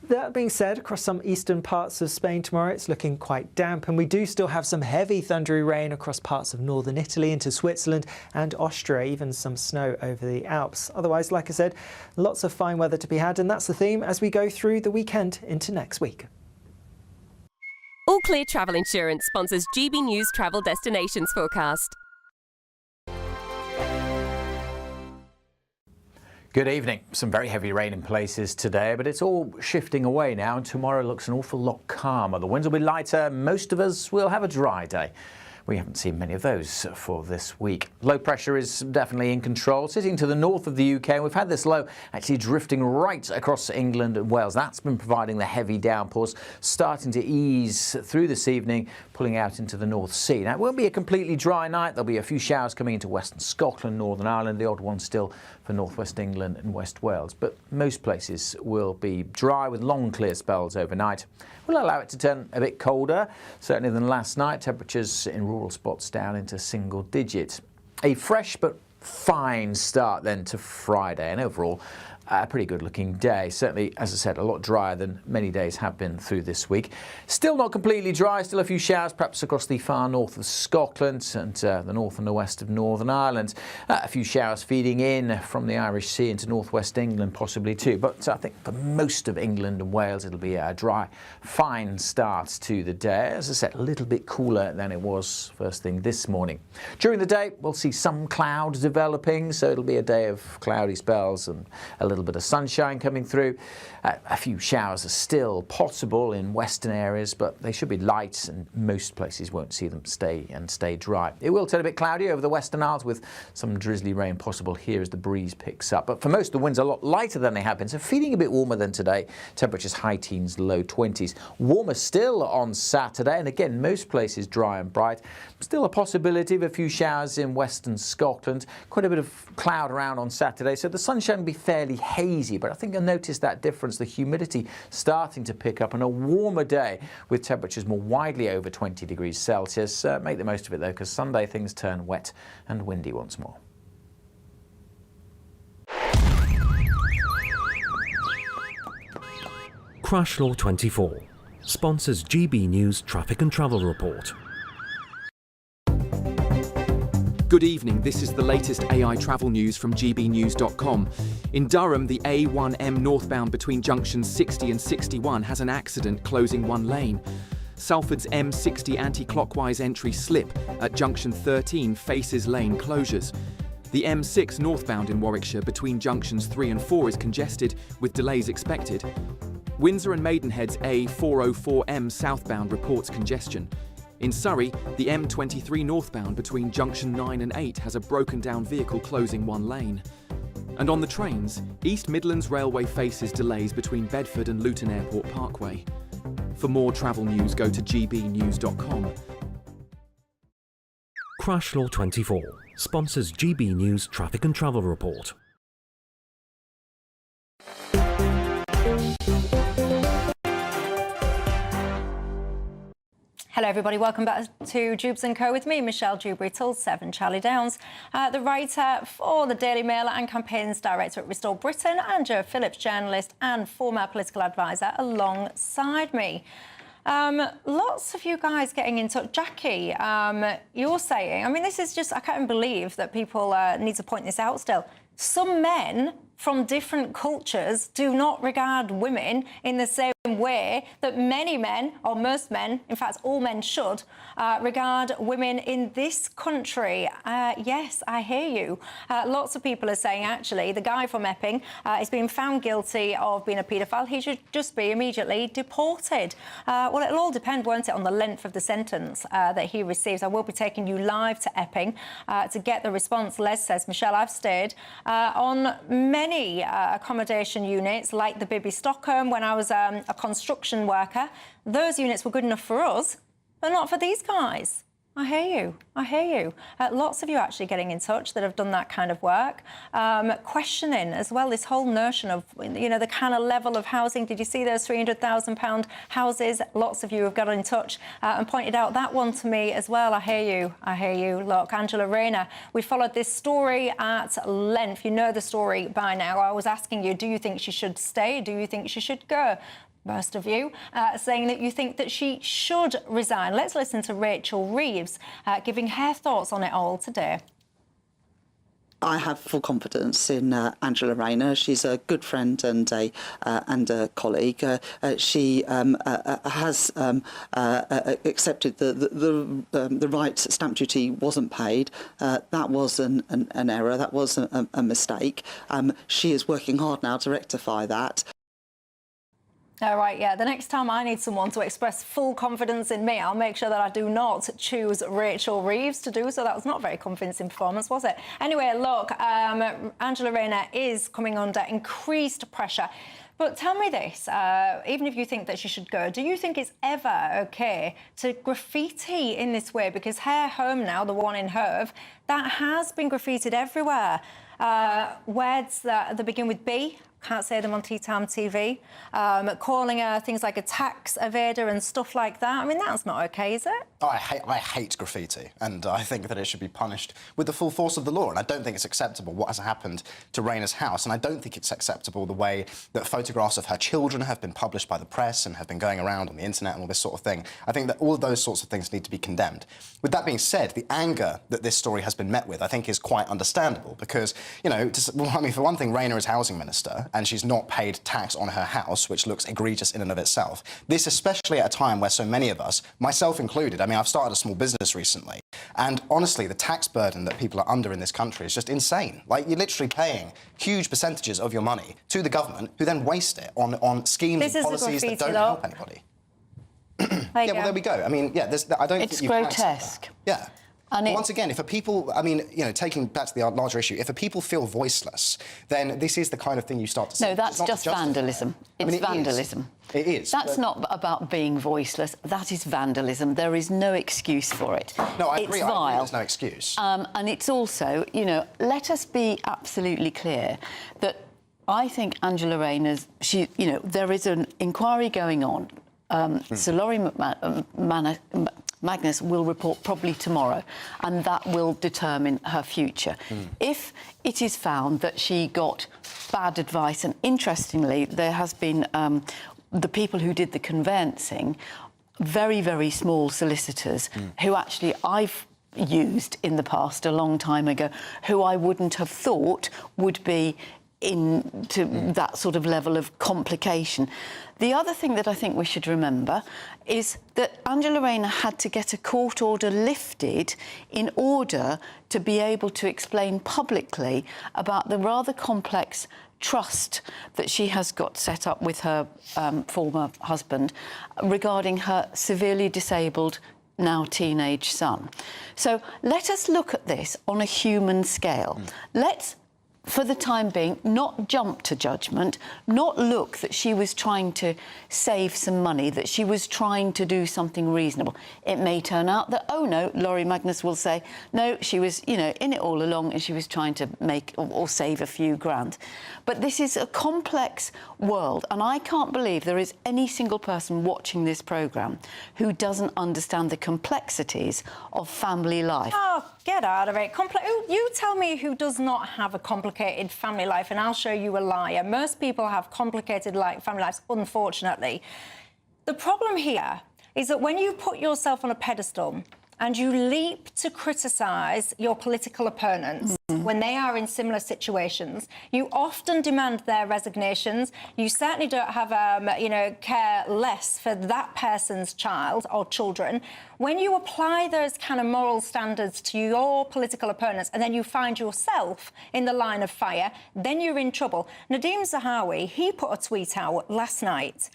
That being said, across some eastern parts of Spain tomorrow, it's looking quite damp, and we do still have some heavy thundery rain across parts of northern Italy into Switzerland and Austria, even some snow over the Alps. Otherwise, like I said, lots of fine weather to be had, and that's the theme as we go through the weekend into next week. All Clear Travel Insurance sponsors GB News Travel Destinations Forecast. Good evening. Some very heavy rain in places today, but it's all shifting away now, and tomorrow looks an awful lot calmer. The winds will be lighter. Most of us will have a dry day. We haven't seen many of those for this week. Low pressure is definitely in control, sitting to the north of the UK. We've had this low actually drifting right across England and Wales. That's been providing the heavy downpours, starting to ease through this evening, pulling out into the North Sea. Now, it won't be a completely dry night. There'll be a few showers coming into Western Scotland, Northern Ireland, the odd one still for northwest England and West Wales. But most places will be dry with long clear spells overnight. We'll allow it to turn a bit colder, certainly than last night. Temperatures in rural spots down into single digits. A fresh but fine start then to Friday, and overall a pretty good looking day. Certainly, as I said, a lot drier than many days have been through this week. Still not completely dry, still a few showers perhaps across the far north of Scotland and the north and the west of Northern Ireland. A few showers feeding in from the Irish Sea into northwest England possibly too. But I think for most of England and Wales it'll be a dry, fine start to the day. As I said, a little bit cooler than it was first thing this morning. During the day we'll see some clouds developing, so it'll be a day of cloudy spells and a little bit of sunshine coming through. A few showers are still possible in western areas, but they should be light and most places won't see them stay dry. It will turn a bit cloudy over the Western Isles with some drizzly rain possible here as the breeze picks up. But for most, the winds are a lot lighter than they have been, so feeling a bit warmer than today. Temperatures high teens, low 20s. Warmer still on Saturday, and again, most places dry and bright. Still a possibility of a few showers in western Scotland. Quite a bit of cloud around on Saturday, so the sunshine will be fairly hazy, but I think you'll notice that difference, the humidity starting to pick up, and a warmer day with temperatures more widely over 20 degrees Celsius. Make the most of it though, because Sunday things turn wet and windy once more. Crash Law 24 sponsors GB News Traffic and Travel Report. Good evening, this is the latest AI travel news from GBNews.com. In Durham, the A1M northbound between junctions 60 and 61 has an accident closing one lane. Salford's M60 anti-clockwise entry slip at junction 13 faces lane closures. The M6 northbound in Warwickshire between junctions 3 and 4 is congested with delays expected. Windsor and Maidenhead's A404M southbound reports congestion. In Surrey, the M23 northbound between junction 9 and 8 has a broken down vehicle closing one lane. And on the trains, East Midlands Railway faces delays between Bedford and Luton Airport Parkway. For more travel news, go to gbnews.com. Crash Law 24 sponsors GB News Traffic and Travel Report. Hello everybody, welcome back to Dewbs & Co with me, Michelle Dewberry, till 7, Charlie Downs, the writer for the Daily Mail and campaigns director at Restore Britain, and Joe Phillips, journalist and former political advisor, alongside me. Lots of you guys getting in touch. Jackie, you're saying, I mean, this is just, I can't even believe that people need to point this out still. some men from different cultures do not regard women in the same way that many men, or most men, in fact all men should, regard women in this country. Yes, I hear you. Lots of people are saying, actually, the guy from Epping is being found guilty of being a paedophile. He should just be immediately deported. Well, it'll all depend, won't it, on the length of the sentence that he receives. I will be taking you live to Epping to get the response. Les says, Michelle, I've stayed on many accommodation units like the Bibby Stockholm when I was a construction worker. Those units were good enough for us, but not for these guys. I hear you. I hear you. Lots of you actually getting in touch that have done that kind of work. Questioning as well this whole notion of, you know, the kind of level of housing. Did you see those £300,000 houses? Lots of you have got in touch and pointed out that one to me as well. I hear you. I hear you. Look, Angela Rayner, we followed this story at length. You know the story by now. I was asking you, do you think she should stay? Do you think she should go? Most of you saying that you think that she should resign. Let's listen to Rachel Reeves giving her thoughts on it all today. I have full confidence in Angela Rayner. She's a good friend and a colleague. She has accepted the right stamp duty wasn't paid. That was an error. That was a mistake. She is working hard now to rectify that. All right, yeah, the next time I need someone to express full confidence in me, I'll make sure that I do not choose Rachel Reeves to do so. That was not a very convincing performance, was it? Anyway, look, Angela Rayner is coming under increased pressure. But tell me this, even if you think that she should go, do you think it's ever OK to graffiti in this way? Because her home now, the one in Hove, that has been graffitied everywhere. Words that begin with B, can't say them on Tea Time TV, calling her things like a tax evader and stuff like that. I mean, that's not OK, is it? Oh, I hate graffiti, and I think that it should be punished with the full force of the law, and I don't think it's acceptable what has happened to Rayner's house, and I don't think it's acceptable the way that photographs of her children have been published by the press and have been going around on the internet and all this sort of thing. I think that all of those sorts of things need to be condemned. With that being said, the anger that this story has been met with, I think, is quite understandable, because, you know, I mean, for one thing, Rayner is housing minister, and she's not paid tax on her house, which looks egregious in and of itself. This especially at a time where so many of us, myself included, I mean, I've started a small business recently, and honestly, the tax burden that people are under in this country is just insane. Like, you're literally paying huge percentages of your money to the government, who then waste it on schemes and policies that don't help anybody. Yeah, well, there we go. I mean, yeah, I don't think you can accept that. It's grotesque. Yeah. And once again, if a people, I mean, you know, taking back to the larger issue, if a people feel voiceless, then this is the kind of thing you start to see. No, that's just vandalism. It's vandalism. It is. That's not about being voiceless. That is vandalism. There is no excuse for it. No, I agree. It's vile. There's no excuse. And it's also, you know, let us be absolutely clear that I think Angela Rayner's, you know, there is an inquiry going on. Sir Laurie Magnus will report probably tomorrow, and that will determine her future. If it is found that she got bad advice, and interestingly, there has been the people who did the conveyancing, very, very small solicitors who actually I've used in the past a long time ago, who I wouldn't have thought would be into that sort of level of complication. The other thing that I think we should remember is that Angela Rayner had to get a court order lifted in order to be able to explain publicly about the rather complex trust that she has got set up with her former husband regarding her severely disabled now teenage son. So let us look at this on a human scale. Let's, for the time being, not jump to judgment, not look that she was trying to save some money, that she was trying to do something reasonable. It may turn out that, oh no, Laurie Magnus will say, no, she was, you know, in it all along and she was trying to make or save a few grand. But this is a complex world, and I can't believe there is any single person watching this programme who doesn't understand the complexities of family life. Oh, get out of it. You tell me who does not have a complicated family life, and I'll show you a liar. Most people have complicated family lives, unfortunately. The problem here is that when you put yourself on a pedestal and you leap to criticise your political opponents when they are in similar situations. You often demand their resignations. You certainly don't have, care less for that person's child or children. When you apply those kind of moral standards to your political opponents and then you find yourself in the line of fire, then you're in trouble. Nadeem Zahawi, he put a tweet out last night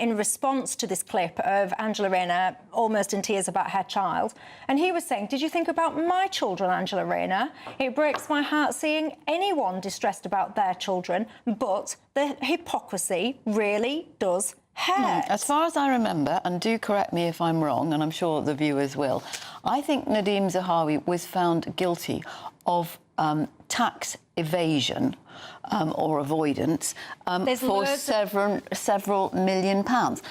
in response to this clip of Angela Rayner almost in tears about her child. And he was saying, did you think about my children, Angela Rayner? It breaks my heart seeing anyone distressed about their children, but the hypocrisy really does hurt. As far as I remember, and do correct me if I'm wrong, and I'm sure the viewers will, I think Nadeem Zahawi was found guilty of tax evasion or avoidance for several million pounds.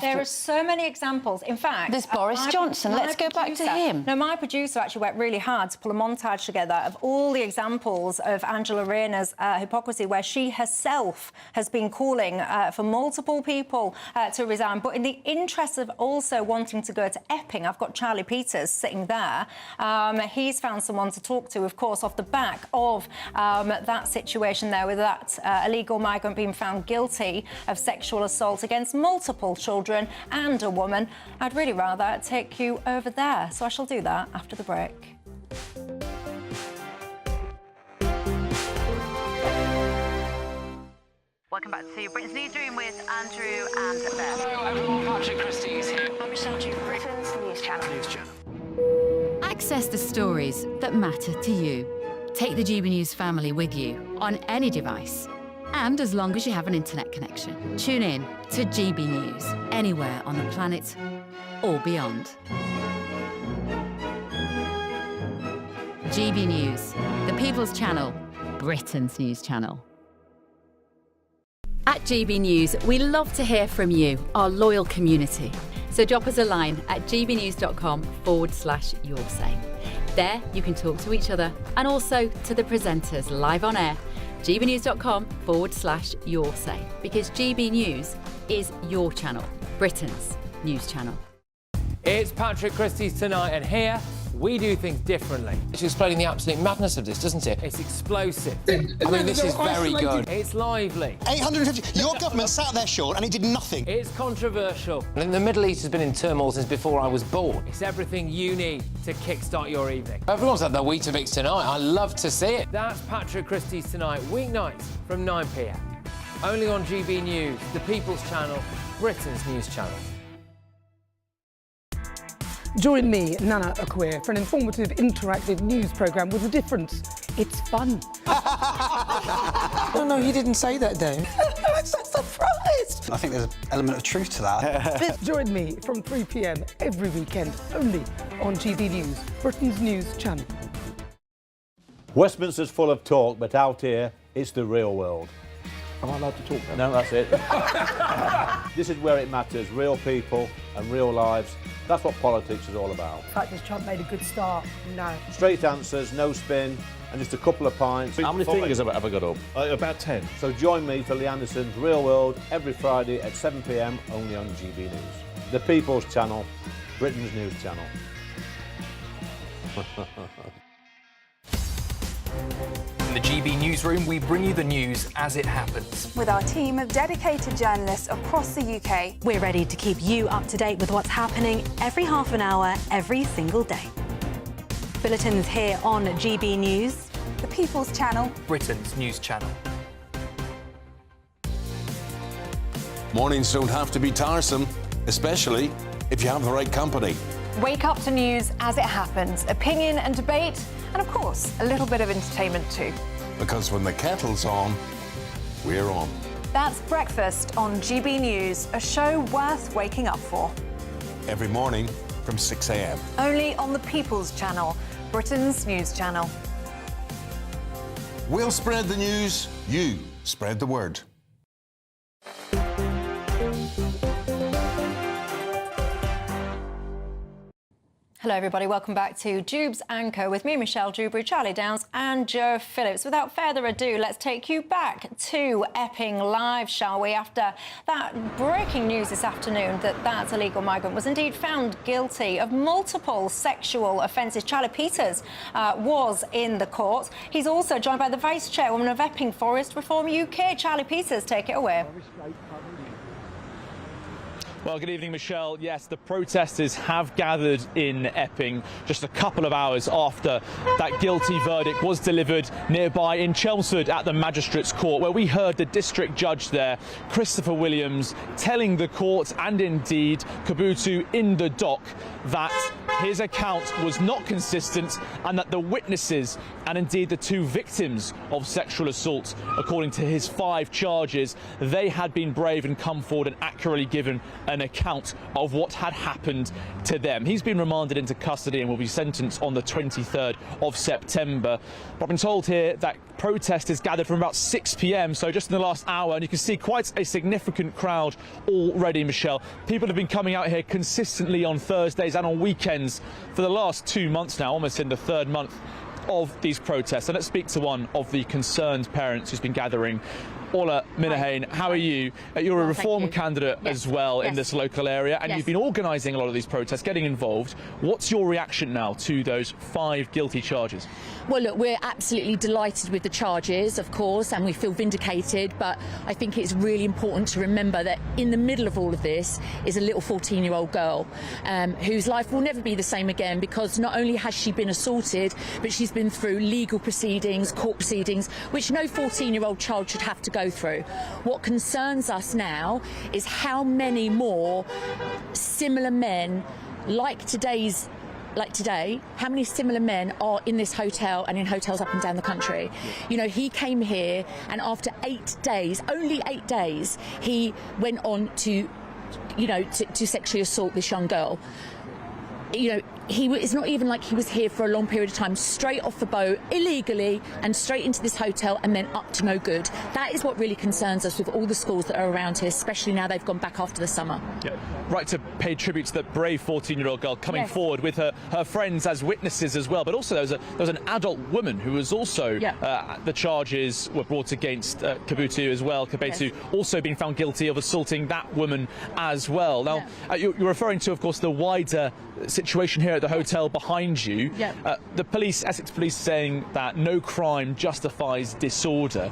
There are so many examples. In fact, there's Boris Johnson. Let's go back to him. No, my producer actually worked really hard to pull a montage together of all the examples of Angela Rayner's hypocrisy, where she herself has been calling for multiple people to resign. But in the interest of also wanting to go to Epping, I've got Charlie Peters sitting there. He's found someone to talk to, of course, off the back of that situation there with that illegal migrant being found guilty of sexual assault against multiple children and a woman. I'd really rather take you over there, so I shall do that after the break. Welcome back to Britain's Newsroom with Andrew and Beth. Hello everyone, Patrick Christie is here. I'm Michelle Dewberry. Britain's News Channel. Access the stories that matter to you. Take the GB News family with you on any device, and as long as you have an internet connection. Tune in to GB News anywhere on the planet or beyond. GB News, the People's Channel, Britain's news channel. At GB News, we love to hear from you, our loyal community. So drop us a line at gbnews.com/yoursay. There, you can talk to each other and also to the presenters live on air. gbnews.com/yoursay, because GB News is your channel, Britain's news channel. It's Patrick Christie's Tonight, and here we do things differently. It's explaining the absolute madness of this, doesn't it? It's explosive. I mean, this is very good. It's lively. 850. Your government sat there short and it did nothing. It's controversial. And the Middle East has been in turmoil since before I was born. It's everything you need to kickstart your evening. Everyone's had their Weetabix tonight. I love to see it. That's Patrick Christie's Tonight, weeknights from 9 p.m. Only on GB News, the People's Channel, Britain's news channel. Join me, Nana Akwe, for an informative, interactive news programme with a difference. It's fun. No, he didn't say that, Dave. I'm so surprised. I think there's an element of truth to that. Join me from 3 p.m. every weekend, only on GB News, Britain's news channel. Westminster's full of talk, but out here, it's the real world. Am I allowed to talk now? No, that's it. This is where it matters, real people and real lives. That's what politics is all about. The fact that Trump made a good start, no. Straight answers, no spin, and just a couple of pints. How many fingers have I got up? About 10. So join me for Lee Anderson's Real World every Friday at 7 p.m. only on GB News. The People's Channel, Britain's news channel. In the GB Newsroom, we bring you the news as it happens. With our team of dedicated journalists across the UK, we're ready to keep you up to date with what's happening every half an hour, every single day. Bulletins here on GB News, the People's Channel, Britain's news channel. Mornings don't have to be tiresome, especially if you have the right company. Wake up to news as it happens, opinion and debate, and of course, a little bit of entertainment too. Because when the kettle's on, we're on. That's Breakfast on GB News, a show worth waking up for. Every morning from 6 a.m. Only on the People's Channel, Britain's news channel. We'll spread the news, you spread the word. Hello everybody, welcome back to Dewbs & Co with me, Michelle Dewberry, Charlie Downs and Joe Phillips. Without further ado, let's take you back to Epping live, shall we? After that breaking news this afternoon that illegal migrant was indeed found guilty of multiple sexual offences. Charlie Peters was in the court. He's also joined by the Vice Chairwoman of Epping Forest Reform UK. Charlie Peters, take it away. Well, good evening, Michelle. Yes, the protesters have gathered in Epping just a couple of hours after that guilty verdict was delivered nearby in Chelmsford at the Magistrates' Court, where we heard the district judge there, Christopher Williams, telling the court and indeed Kabutu in the dock that his account was not consistent and that the witnesses and indeed the two victims of sexual assault, according to his 5 charges, they had been brave and come forward and accurately given an account of what had happened to them. He's been remanded into custody and will be sentenced on the 23rd of September. But I've been told here that protesters gathered from about 6 p.m, so just in the last hour, and you can see quite a significant crowd already, Michelle. People have been coming out here consistently on Thursdays and on weekends for the last 2 months now, almost in the 3rd month of these protests. And let's speak to one of the concerned parents who's been gathering. Ola Minahain, how are you? You're a Reform candidate as well in this local area, and you've been organising a lot of these protests, getting involved. What's your reaction now to those 5 guilty charges? Well, look, we're absolutely delighted with the charges, of course, and we feel vindicated, but I think it's really important to remember that in the middle of all of this is a little 14-year-old girl whose life will never be the same again, because not only has she been assaulted, but she's been through legal proceedings, court proceedings, which no 14-year-old child should have to go through. What concerns us now is how many more similar men like today, how many similar men are in this hotel and in hotels up and down the country. You know, he came here and after 8 days, only 8 days, he went on to, you know, to sexually assault this young girl. You know, it's not even like he was here for a long period of time, straight off the boat, illegally, and straight into this hotel and then up to no good. That is what really concerns us with all the schools that are around here, especially now they've gone back after the summer. Yeah. Right to pay tribute to that brave 14-year-old girl coming forward with her friends as witnesses as well, but also there was an adult woman who was also, the charges were brought against Kabutu as well. Kabutu also been found guilty of assaulting that woman as well. Now, you're referring to, of course, the wider situation here at the hotel behind you. The police, Essex Police, saying that no crime justifies disorder.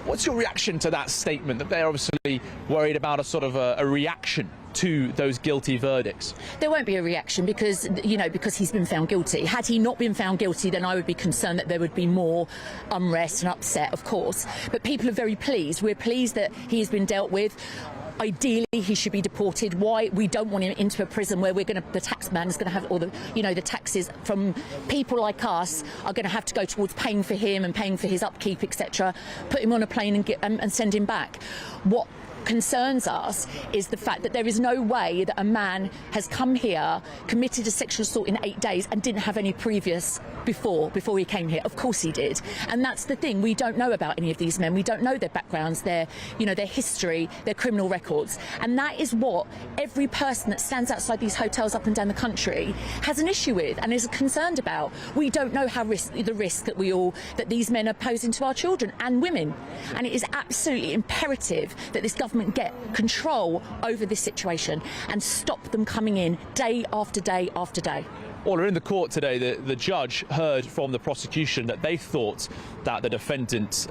What's your reaction to that statement, that they're obviously worried about a sort of a reaction to those guilty verdicts? There won't be a reaction because, you know, because he's been found guilty. Had he not been found guilty, then I would be concerned that there would be more unrest and upset, of course. But people are very pleased. We're pleased that he has been dealt with. Ideally, he should be deported. Why? We don't want him into a prison where the tax man is going to have all the, you know, the taxes from people like us are going to have to go towards paying for him and paying for his upkeep, etc. Put him on a plane and send him back. What concerns us is the fact that there is no way that a man has come here, committed a sexual assault in 8 days and didn't have any previous before he came here. Of course he did. And that's the thing. We don't know about any of these men. We don't know their backgrounds, their history, their criminal records. And that is what every person that stands outside these hotels up and down the country has an issue with and is concerned about. We don't know the risk that these men are posing to our children and women. And it is absolutely imperative that this government get control over this situation and stop them coming in day after day after day. Well, in the court today, the judge heard from the prosecution that they thought that the defendant,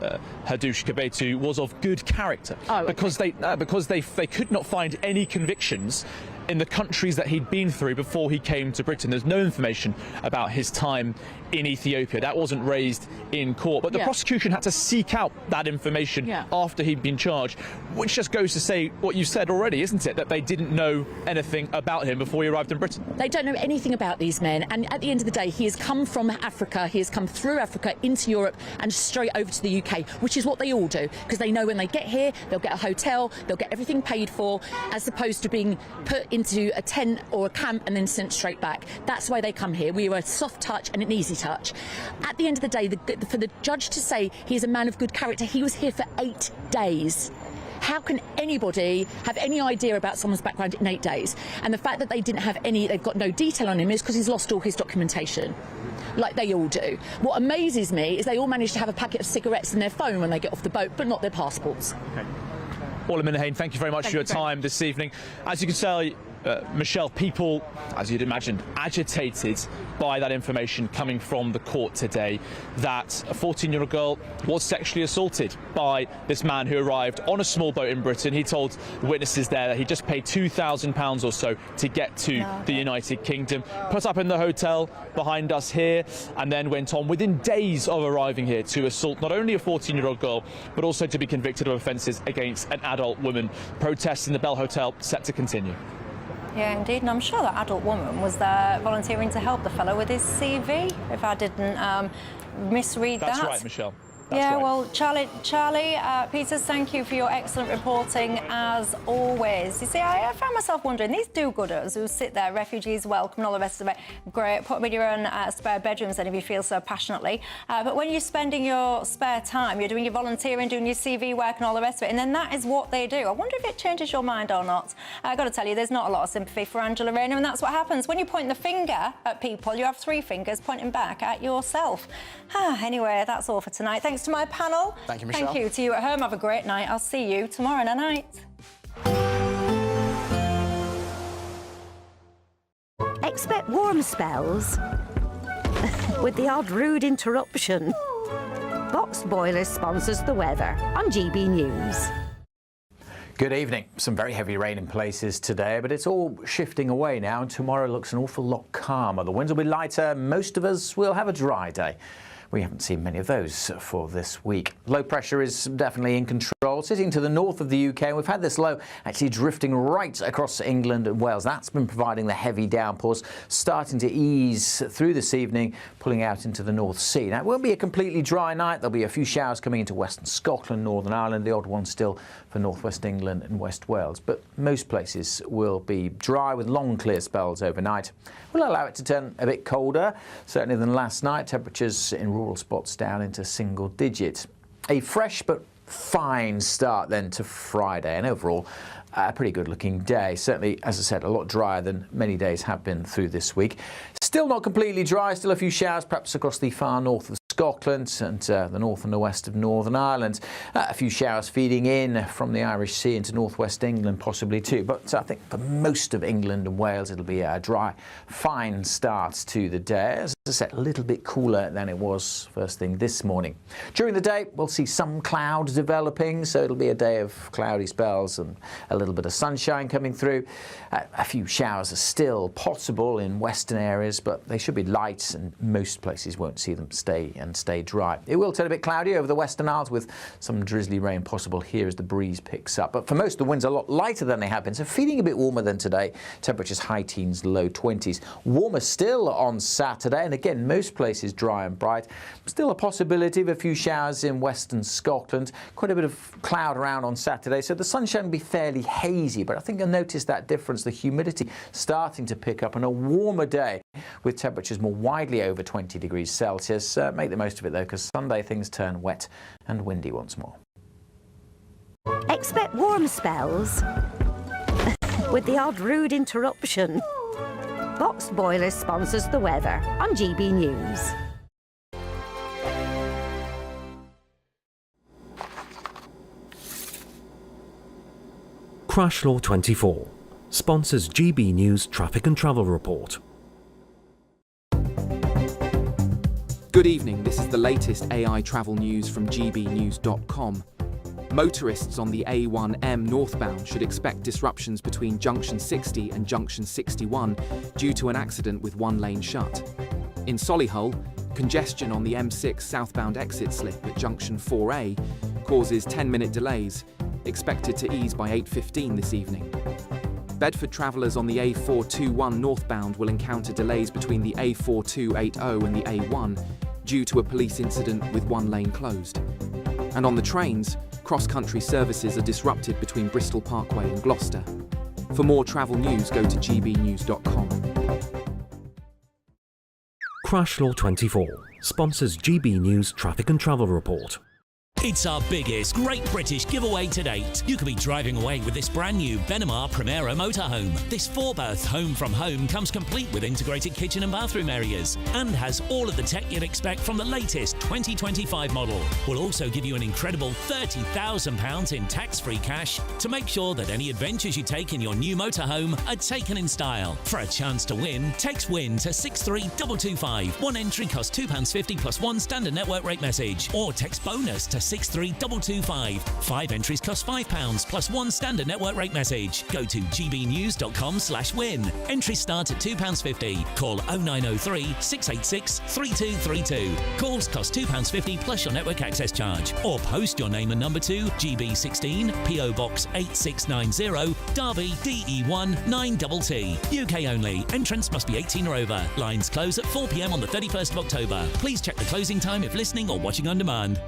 Hadush Kabutu, was of good character because they could not find any convictions in the countries that he'd been through before he came to Britain. There's no information about his time in Ethiopia. That wasn't raised in court. But the prosecution had to seek out that information after he'd been charged, which just goes to say what you said already, isn't it? That they didn't know anything about him before he arrived in Britain. They don't know anything about these men. And at the end of the day, he has come from Africa. He has come through Africa into Europe and straight over to the UK, which is what they all do, because they know when they get here, they'll get a hotel, they'll get everything paid for, as opposed to being put into a tent or a camp and then sent straight back. That's why they come here. We are a soft touch and an easy touch. At the end of the day, for the judge to say he is a man of good character, he was here for 8 days. How can anybody have any idea about someone's background in 8 days? And the fact that they didn't have any, they've got no detail on him is because he's lost all his documentation, like they all do. What amazes me is they all manage to have a packet of cigarettes in their phone when they get off the boat, but not their passports. Okay. Paula Minahane, thank you very much for your time this evening. As you can tell, Michelle, people, as you'd imagine, agitated by that information coming from the court today that a 14-year-old girl was sexually assaulted by this man who arrived on a small boat in Britain. He told the witnesses there that he just paid £2,000 or so to get to the United Kingdom, put up in the hotel behind us here, and then went on within days of arriving here to assault not only a 14-year-old girl, but also to be convicted of offences against an adult woman. Protests in the Bell Hotel set to continue. Yeah, indeed, and I'm sure that adult woman was there volunteering to help the fellow with his CV, if I didn't misread that. That's right, Michelle. That's right. Well, Charlie Peters, thank you for your excellent reporting, as always. You see, I found myself wondering, these do-gooders who sit there, refugees welcome and all the rest of it, great, put them in your own spare bedrooms then if you feel so passionately. But when you're spending your spare time, you're doing your volunteering, doing your CV work and all the rest of it, and then that is what they do. I wonder if it changes your mind or not. I've got to tell you, there's not a lot of sympathy for Angela Rayner, and that's what happens. When you point the finger at people, you have three fingers pointing back at yourself. Anyway, that's all for tonight. Thanks to my panel. Thank you, Michelle. Thank you to you at home. Have a great night. I'll see you tomorrow night. Expect warm spells with the odd rude interruption. Box Boilers sponsors the weather on GB News. Good evening. Some very heavy rain in places today, but it's all shifting away now, and tomorrow looks an awful lot calmer. The winds will be lighter. Most of us will have a dry day. We haven't seen many of those for this week. Low pressure is definitely in control, sitting to the north of the UK. We've had this low actually drifting right across England and Wales. That's been providing the heavy downpours, starting to ease through this evening, pulling out into the North Sea. Now, it won't be a completely dry night. There'll be a few showers coming into Western Scotland, Northern Ireland, the odd one still for northwest England and West Wales. But most places will be dry with long clear spells overnight. We'll allow it to turn a bit colder, certainly than last night. Temperatures in rural spots down into single digits. A fresh but fine start then to Friday, and overall a pretty good looking day. Certainly, as I said, a lot drier than many days have been through this week. Still not completely dry, still a few showers perhaps across the far north of Scotland and the north and the west of Northern Ireland. A few showers feeding in from the Irish Sea into northwest England possibly too. But I think for most of England and Wales it'll be a dry, fine start to the day. As I said, a little bit cooler than it was first thing this morning. During the day we'll see some clouds developing, so it'll be a day of cloudy spells and a little bit of sunshine coming through. A few showers are still possible in western areas, but they should be light and most places won't see them stay dry. It will turn a bit cloudy over the Western Isles with some drizzly rain possible here as the breeze picks up. But for most, the winds are a lot lighter than they have been, so feeling a bit warmer than today. Temperatures high teens, low 20s. Warmer still on Saturday, and again, most places dry and bright. Still a possibility of a few showers in western Scotland. Quite a bit of cloud around on Saturday, so the sunshine will be fairly hazy, but I think you'll notice that difference, the humidity starting to pick up, and a warmer day with temperatures more widely over 20 degrees Celsius. Make the most of it though, because Sunday things turn wet and windy once more. Expect warm spells with the odd rude interruption. Box Boilers sponsors the weather on GB News. Crash Law 24 sponsors GB News Traffic and Travel Report. Good evening, this is the latest AI travel news from GBNews.com. Motorists on the A1M northbound should expect disruptions between junction 60 and junction 61 due to an accident with one lane shut. In Solihull, congestion on the M6 southbound exit slip at junction 4A causes 10-minute delays, expected to ease by 8:15 this evening. Bedford travellers on the A421 northbound will encounter delays between the A4280 and the A1 due to a police incident with one lane closed. And on the trains, cross-country services are disrupted between Bristol Parkway and Gloucester. For more travel news, go to gbnews.com. Crash Law 24 sponsors GB News Traffic and Travel Report. It's our biggest Great British giveaway to date. You could be driving away with this brand new Benamar Primera motorhome. This 4-berth home from home comes complete with integrated kitchen and bathroom areas and has all of the tech you'd expect from the latest 2025 model. We'll also give you an incredible £30,000 in tax-free cash to make sure that any adventures you take in your new motorhome are taken in style. For a chance to win, text WIN to 63225. One entry costs £2.50 plus one standard network rate message, or text BONUS to 63225. 5 entries cost £5 plus one standard network rate message. Go to gbnews.com/win. Entries start at £2.50. Call 0903 686 3232. Calls cost £2.50 plus your network access charge. Or post your name and number to GB16 PO Box 8690 Derby DE1 9TT. UK only. Entrance must be 18 or over. Lines close at 4 p.m. on the 31st of October. Please check the closing time if listening or watching on demand.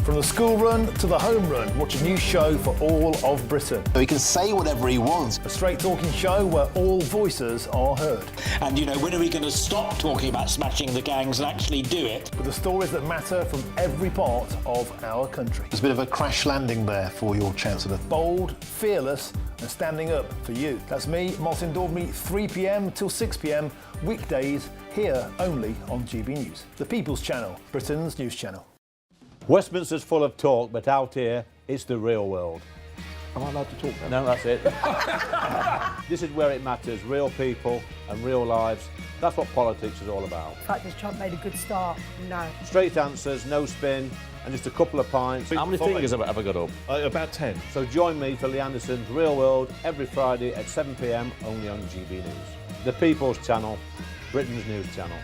From the school run to the home run, watch a new show for all of Britain. So he can say whatever he wants. A straight-talking show where all voices are heard. And, you know, when are we going to stop talking about smashing the gangs and actually do it? With the stories that matter from every part of our country. There's a bit of a crash landing there for your Chancellor. Bold, fearless and standing up for you. That's me, Martin Dewberry, 3 p.m. till 6 p.m, weekdays, here only on GB News. The People's Channel, Britain's news channel. Westminster's full of talk, but out here, it's the real world. Am I allowed to talk now? No, that's it. This is where it matters, real people and real lives. That's what politics is all about. The fact that Trump made a good start, no. Straight answers, no spin, and just a couple of pints. How many fingers have I got up? About 10. So join me for Lee Anderson's Real World every Friday at 7 p.m, only on GB News. The People's Channel, Britain's news channel.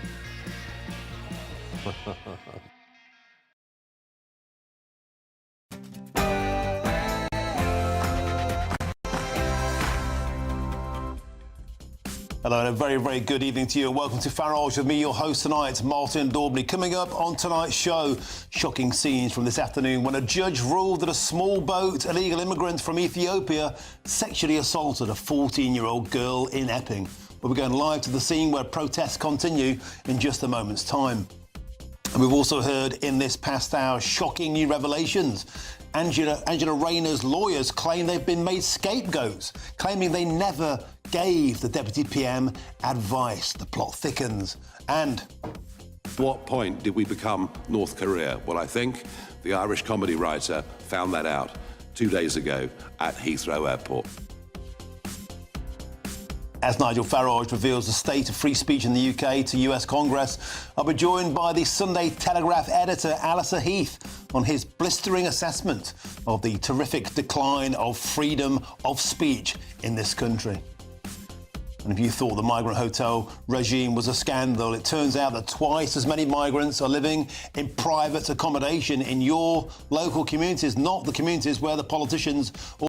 Hello and a very, very good evening to you. Welcome to Farage with me, your host tonight, Martin Dewberry. Coming up on tonight's show, shocking scenes from this afternoon when a judge ruled that a small boat illegal immigrant from Ethiopia sexually assaulted a 14-year-old girl in Epping. We'll be going live to the scene where protests continue in just a moment's time. And we've also heard in this past hour shocking new revelations. Angela Rayner's lawyers claim they've been made scapegoats, claiming they never gave the Deputy PM advice. The plot thickens. And At what point did we become North Korea? Well, I think the Irish comedy writer found that out 2 days ago at Heathrow Airport. as Nigel Farage reveals the state of free speech in the UK to US Congress, I'll be joined by the Sunday Telegraph editor Alistair Heath on his blistering assessment of the terrific decline of freedom of speech in this country. And if you thought the migrant hotel regime was a scandal, it turns out that twice as many migrants are living in private accommodation in your local communities, not the communities where the politicians